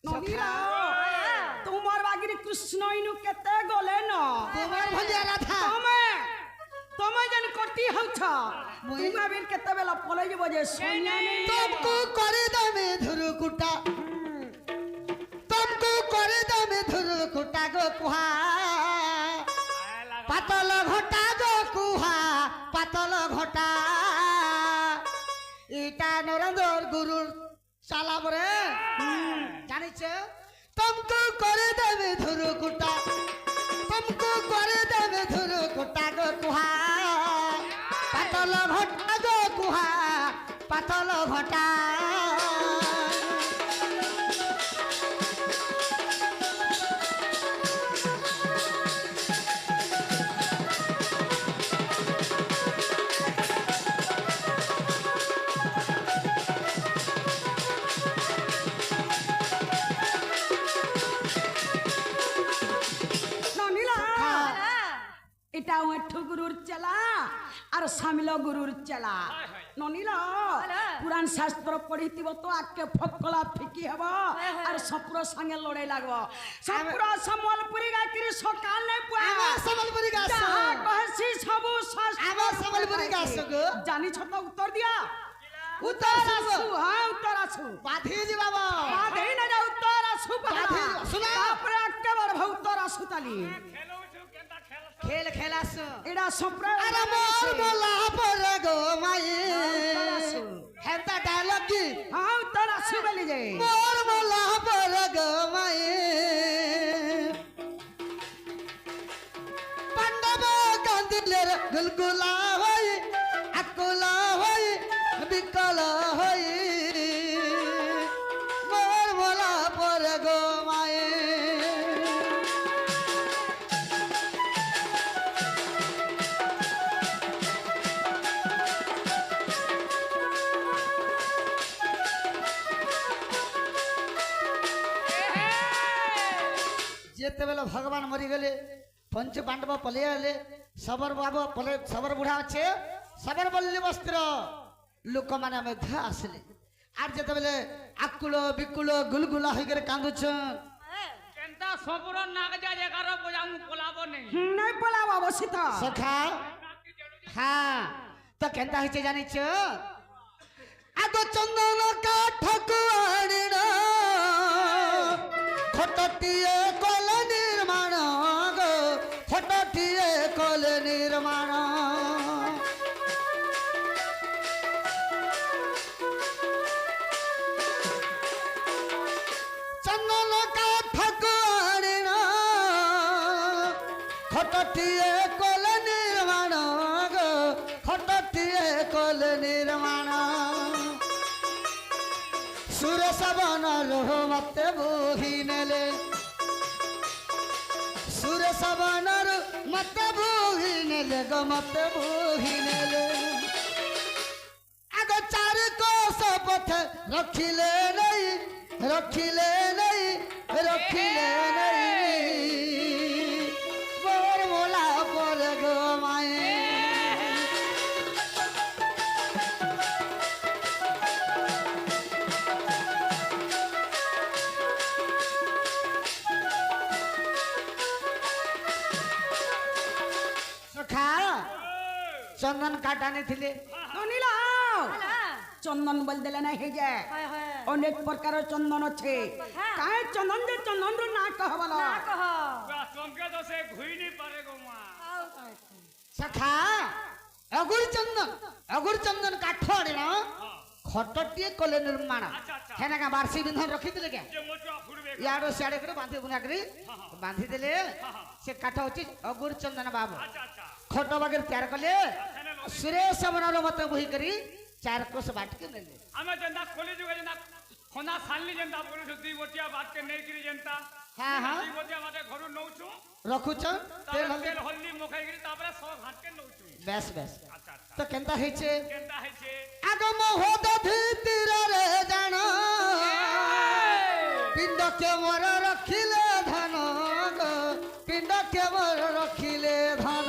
নদীরা তোমার বাগিরি কৃষ্ণ ইনু কেতে গলে ন তোমার ভলিয়া রাধা তুমি তুমি যেন করতি হউছ তুমি বিন কেতে বেলা পলাই যাব যে সোনিয়া নেই तुमको करे दमे धुरु कुटा तुमको करे दमे धुरु कुटा गो कुहा पातल घटा गो कुहा पातल घटा इटा नरेंद्र गुरु सालाम रे जानिछ तुमको करे दमे धुरु कुटा तुमको करे दमे धुरु कुटा गो कुहा पातल घटा गो कुहा पातल घटा ননিলা এটা ওঠু গুরুর চেলা আর সামিল গুরুর চেলা ননিলা পুরাণ শাস্ত্র পড়িতিব তো আকে ফকলা ফিকি হব আর সপ্র সঙ্গে লড়াই লাগব সপ্র সম্বলপুরি গাকিরি সকাল নাই পুয়া আমার সম্বলপুরি গাছ যাহা কহছি সবু শাস্ত্র আমার সম্বলপুরি গাছ গো জানিছ তো উত্তর দিয়া উত্তর আসু হ্যাঁ উত্তর আসু বাধি জি বাবা বাধেই না যা উত্তর আসু বাধি শুনা। তারপরে একেবারে উত্তর আসু তালি খেলুছু কেনতা খেল খেল খেলাস এটা সম্প্রদায় আরে মোর বলা পরে গো মাই হেন্তা ডায়লগ কি হ্যাঁ উত্তর আসু বলি যে মোর বলা পরে গো মাই পাণ্ডব কান্দিলের গুলগুলা হই আকুলা হই বিকল হই মোর বলা পরে গো মাই যেতেবেলে ভগবান মরিগলে পঞ্চ পাণ্ডব পলিয়ে এলে সবর বাবু পলে সবর বুড়া আছে সবর বল্লি বস্ত্র লোকମାନେ ମଧ୍ୟ ଆସିଲେ আর যেতেবেলে আকুল বিকুল গুলগুলা হইকরে কান্দুছন কেনতা সবর নাগ যা এগারো বজামু পলাব নেই নাই পলাব বসিত সখা হ্যাঁ তো কেনতা হইছে জানিছ আগ চন্দন কাঠকু আনিন খটটিয়ে কল নির্মাণ গো খটটিয়ে কল নির্মাণ চন্দন কাঠকু আনিন খটটিয়ে কল নির্মাণ গো খটটিয়ে কল নির্মাণ সুরেশ বনর মতে বহি নেলে সুরেশ বনর মতে বহি নেলে গো মতে বহি নেলে আগ চার কোষ পথে রখিলে নেই রখিলে নেই রখিলে নেই মোর মোলা পর গো মায়ে সখা চন্দন কাঠ আনিଥିଲେ ননিলা চন্দন বল দেলে না হয়ে যায় হয় হয় অনেক প্রকার চন্দন আছে কায় চন্দন যে চন্দন না কহবল না কহ পুরা চমকে তো সে ঘুই নি পারে গো মা আউ কাই সখা অগুর চন্দন কাঠ আনিন খটটিয়ে কলে নির্মাণ আচ্ছা, আচ্ছা। হেনা বার্ষিক বিন্ধন রখিଥିଲେ কে যে মোচা ফুরবে ইয়াড়ো সিয়াড়ে করে বাঁধি বুনা করে বাঁধি দেলে সে কাঠ হচ্ছে অগুর চন্দন বাবু আচ্ছা আচ্ছা খট বাগের তৈয়ার কলে সুরেশ বনর মতে বহি করি চার কোষ বাটকে নেলে আমি যেন্তা কলি যুগে যেন্তা খনা সানলি যেন্তা বলুছু দুই বটিয়া বাটকে নেই কিরি যেন্তা হ্যাঁ হ্যাঁ দুই বটিয়া বাটে ঘরু নউছু রখুছ তেল তারপরে হলদি তেল হলদি মুখাই কিরি তারপরে সব হাতকে নউছু বেশ বেশ আচ্ছা আচ্ছা তো কেনতা হয়েছে কেনতা হইছে আগম হোদ ভিতরে জান পিণ্ড কেমর রখিলে ধন গো পিণ্ড কেমর রখিলে ধন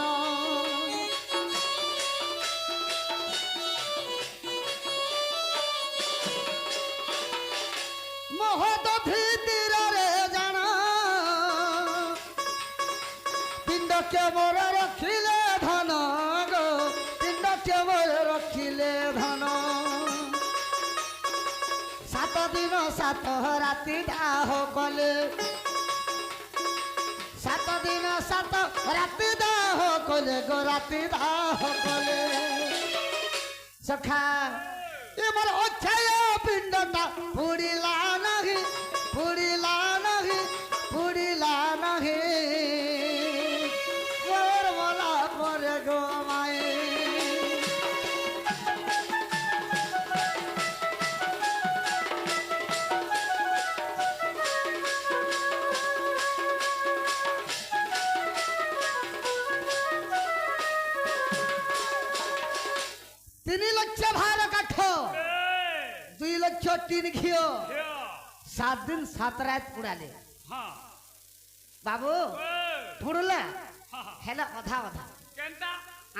কেমরে রখিলে ধন গো পিণ্ড কেমরে রখিলে ধন 7 দিন 7 রাতি দাহ কলে 7 দিন 7 রাতি দাহ কলে গো রাতি দাহ কলে সখা এবার অক্ষয় পিণ্ডটা পুড়িলা নাহি পুড়িলা নাহি পুড়িলা নাহি ওর বলা পরে গো মায়ে तीन लक्ष भार काठ 2 लक्ष 3 घियो 7 दिन 7 रात पुड़ाले हाँ बाबू पुड़ला हेला अधा अधा केंता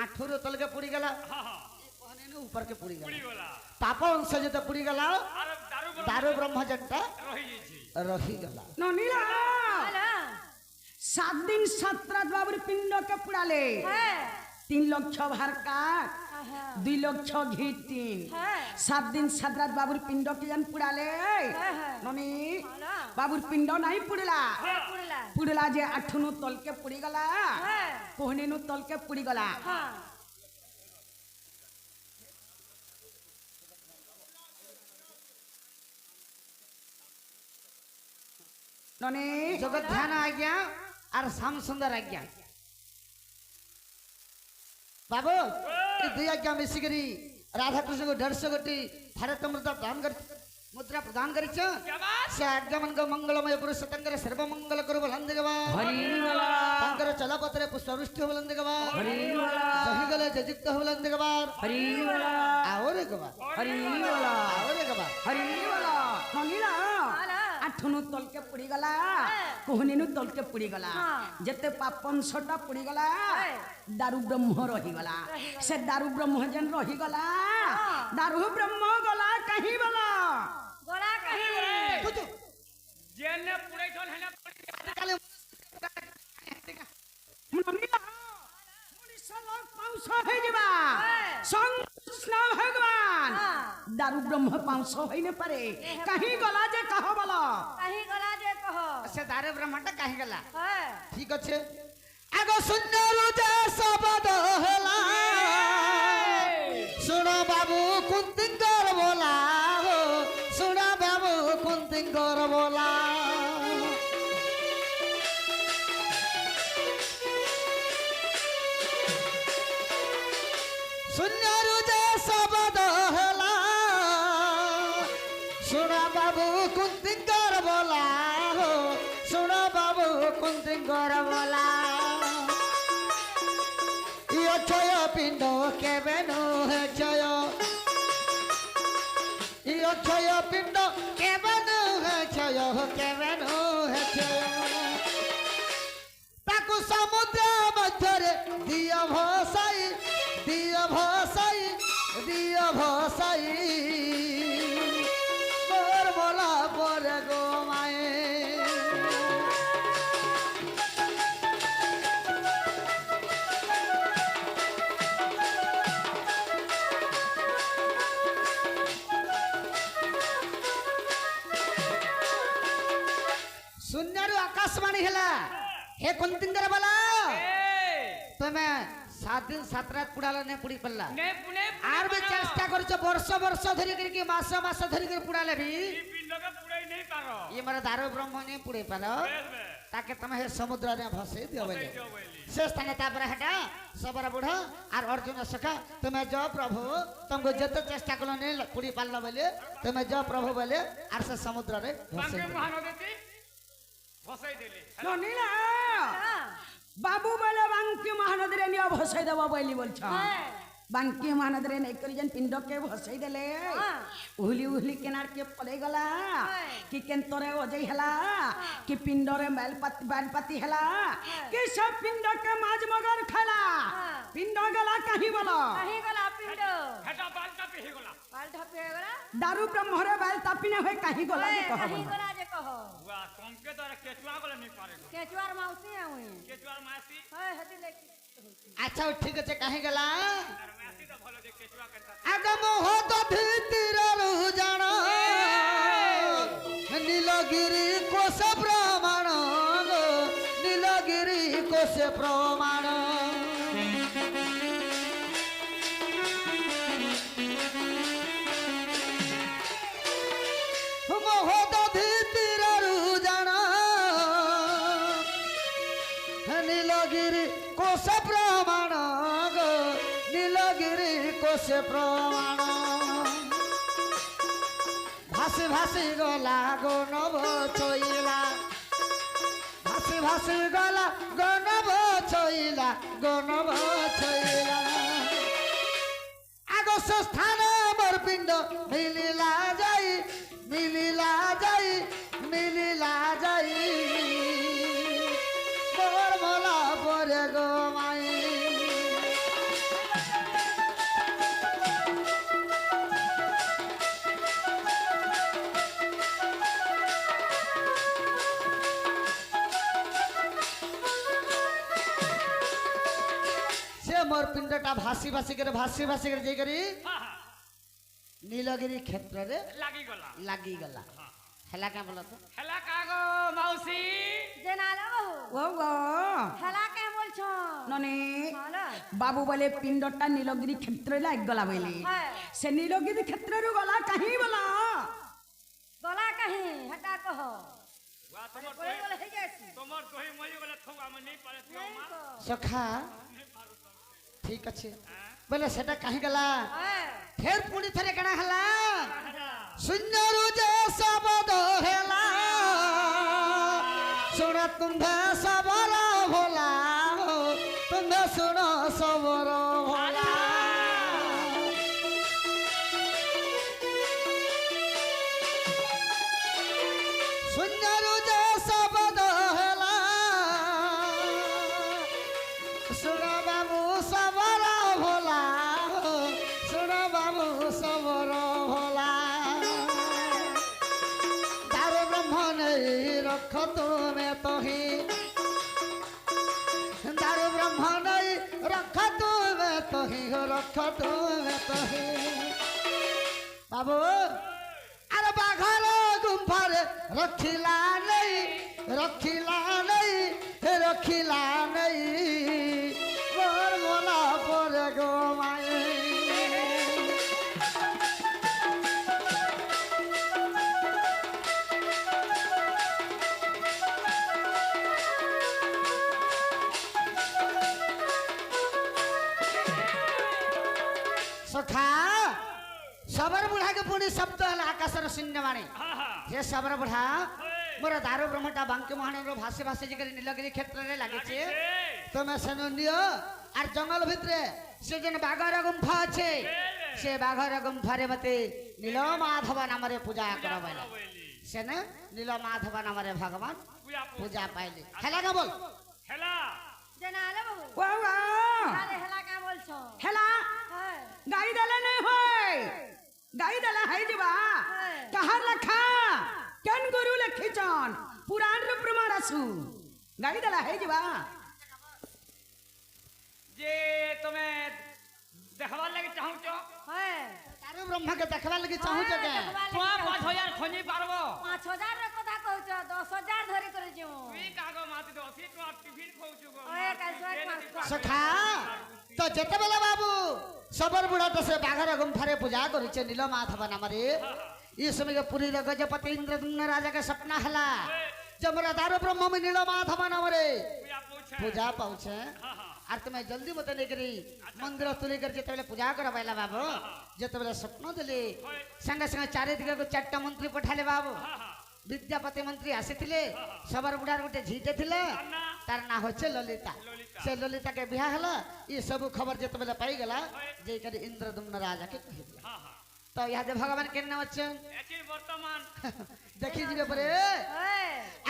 आठुर तल के पुड़ी गला हाँ हाँ कहने ने ऊपर के पुड़ी पुड़ी गला गला पाप अंश जते पुड़ी गला अरे दारू ब्रह्मजनटा रही छी रही गला ननीला आला 7 दिन 7 रात बाबूर पिंड के पुड़ाले है 3 लक्ष भार काट आहा 2 लक्ष घी 3 है 7 दिन 7 रात बाबूर पिंड के जन पुड़ाले है ननी आला बाबूर पिंड नहीं पुड़ला पुरला पुड़ला जे आठनु तल के पुड़ी गला है कोहने नु तल के पुड़ी गला हां ननी जगत ध्यान आज्ञा और श्याम सुंदर आज्ञा बाबू ये 2 आज्ञा मिसिकरी राधा कृष्ण को 150 गोटी भारत मुद्रा प्रदान करिछ क्या बात से आज्ञा मन को मंगलमय पुरुष तंकर सर्व मंगल करू बलंद गवा हरि वाला तंकर चलपत्रे पुष्पवृष्टि बलंद गवा हरि वाला सही गले जजिक्त बलंद गवा हरि वाला और गवा हरि वाला और गवा हरि वाला ननीला आला आठनु तल के पुड़ी गला कोहने नु तल के पुड़ी गला हाँ। जते पापन छटा पुड़ी गला है। दारू ब्रह्म रही गला से दारू ब्रह्म जन रही गला हाँ। दारू ब्रह्म गला कहीं गला गोला कहीं कुछ जेने पुड़े छन हेने काले ननीला मनुष्य लोग पाँच है जबा है। संग स्नान भगवान हाँ। दारू ब्रह्म 500 होइने पारे कहीं गला जे कहो बोलो कहीं गोला जे कहो से दारे ब्रह्मांड काहे गला है ठीक अच्छे आगो सुंदर जे शब्द होला सुनो बाबू कुंतिंगर बोला हो सुनो बाबू कुंतिंगर बोला सुंदर जे शब्द होला सुनो बाबू कुंतिंगर बोला हो सुनो बाबू कुंतिंगर बोला यो छय पिंड केबे नो हे छय यो छय पिंड केबे नो हे छय केबे नो हे छय ताकु समुद्र मध्यरे दिया भसाई दिया भसाई दिया भसाई मोर बोला पर गो माए शून्यरू आकाशवाणी हेला हे कुंतिंगर बोला तुम्हें 7 दिन 7 रात पुड़ाला ने पुड़ी पल्ला ने पुने आर भी चेष्टा करछ वर्ष वर्ष धरि करके मास मास धरि कर पुड़ाले भी ई पिंड के पुड़े नहीं पारो ये मारा दारू ब्रह्म ने पुड़े पालो बेस बे ताके तमे हे समुद्र ने भसे दियो बसे बोले जो बोली से स्थाने तापर हटा सबरा बुढ़ा और अर्जुन सखा तुम्हें जो प्रभु तुमको जते चेष्टा कलो ने पुड़ी पालो बोले तुम्हें जो प्रभु बोले और से समुद्र रे भसे बांके दियो। महानदी फसाई देले ननीला हाँ। बाबू बोले बांकी महानदी रे नियो भसाई देबो बोली बोलछ है बांकी महानदी रे नहीं करी जन पिंड के भसाई देले हाँ। उहली उहली किनार के पले गला है। कि केंतरे ओजई हला कि पिंड रे बैलपति हला कि सब पिंड के माज मगर खला हाँ। पिंड गला कहीं बोलो कहीं गोला पिंड हेटा बाल का पे ही गोला पाल ढपे गोला दारू ब्रह्म रे बैल तापिने होय कहीं गला जे है, कहो कहीं बोलो गोला जे कहो कहो हुआ तुमके तो केचुआ को नहीं पारे केचुआर मौसी है हुई केचुआ मासी है हदी लेके अच्छा ठीक আছে কাহে গেলা और मासी तो भलो जे केचुआ करता আগম হত ভিতরু জান নীলগিরি কোষ প্রমাণ গো, নীলগিরি কোষ প্রমাণ মহত ভিতরু জান নীলগিরি কোষ প্রমাণ গো, নীলগিরি কোষ প্রমাণ ভাসি ভাসি গলা গো নব চইলা ভাসি ভাসি গলা গো নব চইলা গো নব চইলা আগস্ট স্থান মোর পিণ্ড মিলিলা যাই মিলিলা যাই মিলিলা যাই মোর মলা পরে গো মাই मोर पिंडटा भासी भासी करे जाई करी हां हां नीलगिरी क्षेत्र रे लागी गला हेला क्या बोला तो हेला कागो मौसी जेनाला बहु ও গো হেলা কে বলছো ননি হলো বাবু বলে পিণ্ডটা নীলগিরি ক্ষেত্রে লাগ গলা বলে হ্যাঁ সে নীলগিরি ক্ষেত্রରୁ গলা কাহি বলা গলা কহি হটা কहो हुआ तुमर बोले बोले हे जासी तुमर तोही मई गला थवा में नहीं पारे थवा नहीं मार तो सखा ठीक अच्छे बोले सेटा कहीं गला है फिर पुणी थरे कणा हला सुंदरु जे शब्द हेला सुना तुम्हे सबर भोला हो तुम्हे सुनो सबर भोला सुंदरु जे शब्द हेला सुना बाबू सबर भोला हो सुना बाबू सबर भोला दारू ब्रह्म नहीं रख तुम्हें तो ही दारू ब्रह्म नहीं रख तुम्हें तो ही हो रख तुम्हें तो ही बाबू अरे बाघर गुम्फार रखिला नहीं रखिला नहीं रखिला नहीं मोर मोला पर गो माए सखा सबर बुढ़ा के पुणी शब्द है आकाशर शून्य माने हां हां हे सबर बुढ़ा मोर दारू ब्रह्मटा बांके महानगर भाषे भाषे जिकर नीलगिरी क्षेत्र रे लागे छे তুমি সেন নিও আর জঙ্গল ভিতরে সে যেন বাঘর গুম্ফা আছে সে বাঘর গুম্ফারে মতে নীলমাধব নামরে পূজা করবাইলা সেন নীলমাধব নামরে ভগবান পূজা পাইলে হেলা না বল हेला जेनाला बहु ও গো আরে হেলা কে বলছো হেলা है গাই দেলে নাই হয় গাই দেলে হাই দিবা কাহার লেখা কেন গুরু লেখিছন পুরাণ রে প্রমাণ আসু গাই দেলে হাই দিবা जे तुमे देखवा लगे चाहू छो है दारू ब्रह्म के देखबा लगी चाहू छ के तो 5000 खोजी पारबो 5000 रे কথা কହୁছ 10000 ধরি করে জিও तुई कागो माती तो 80 टका टिफिन खाउछु गो ओए कालसवाक मास सखा तो जेते बेला बाबू सबर बुढ़ा तो से बाघर गुम्फारे पूजा करिছে नीलमाधव नामरे ई समय के पुरी रे गजपति इंद्रदुम्न राजा के सपना हला जमरा दारू ब्रह्म में नीलमाधव नामरे पूजा पूछे पूजा पहुंचे आर तुम्हें जल्दी मत नहीं करी मंदिर तुली कर जेते बेले पूजा कर पाइला बाबू जेते बेले स्वप्न देले संग संग चारे दिग को चारटा मंत्री पठाले बाबू विद्यापति मंत्री आसीथिले सबर बुढ़ार गोटे झीटे थिले तार ना होचे ललिता से ललिता के बियाह हला ये सब खबर जेते बेले पाई गला जे कर इंद्रदुम्न राजा के कहि दिया हां हां तो यहाँ दे भगवान के नाम अछन एकिन वर्तमान देखि जिबे परे है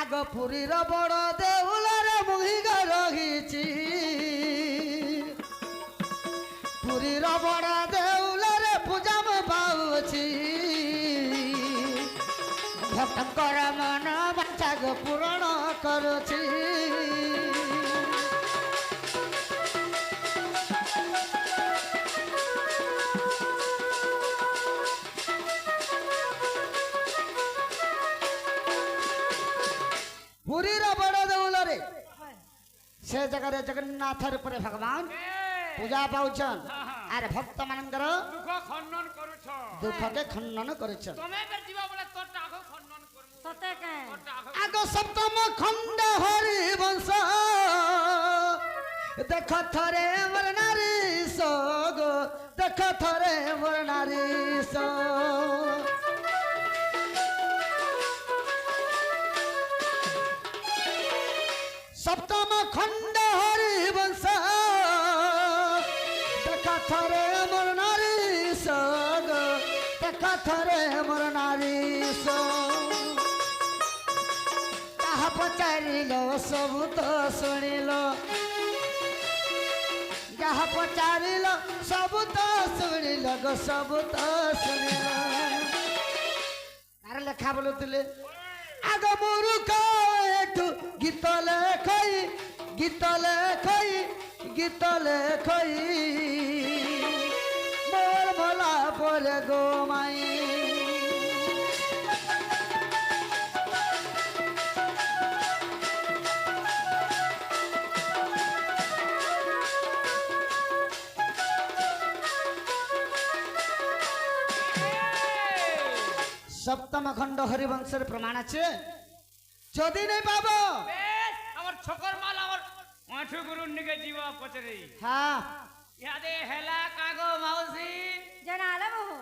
आग पुरी रो बड़ देउल रे मुही ग रहिची पुरी रो बड़ देउल रे पूजा में पाउची ଭକ୍ତଙ୍କର ମନ ବାଞ୍ଛାକୁ ପୂରଣ କରୁଛି। ପୁରୀର ବଡ଼ ଦେଉଳରେ ସେ ଜାଗାରେ ଜଗନ୍ନାଥ ରୂପରେ ଭଗବାନ ପୂଜା ପାଉଛନ୍ ଆରେ ଭକ୍ତ ମାନଙ୍କର ଦୁଃଖ ଖଣ୍ଡନ କରୁଛ ଦୁଃଖକେ ଖଣ୍ଡନ କରୁଛନ୍। ତମେ ବେ ଯିବା ବୋଲେ ତୋରଟା ଆଗ ଖଣ୍ଡନ କରମୁ ସତେ କେଁ ତୋରଟା ଆଗ ଆଗ ସପ୍ତମ ଖଣ୍ଡ ହରି ବଂଶ ଦେଖ ଥରେ ମୋର ନାରୀ ସୋଗ ଦେଖ ଥରେ ମୋର ନାରୀ ସୋ সপ্তম খণ্ড হরি বংশ দেখা থরে মোর নারী সগ দেখা থরে মোর নারী তাহা পচারিল সবু তো শুনিল যাহা পচারিল সবু তো শুনিল গো সবু তো শুনিল তার লেখা বলুলে আগ মুরুখ এঠু গীত লেখই গীত লেখই গীত লেখই মোর ভোলা পরে গো মাই সপ্তম খণ্ড হরিবংশের প্রমাণ আছে যদি নেই পাবো বেশ আমার ছকর মাল আমার মাঠু গুরু নিকে জীবা পচরে হ্যাঁ ইয়াদে হেলা কাগো মাউসি जना आला बहु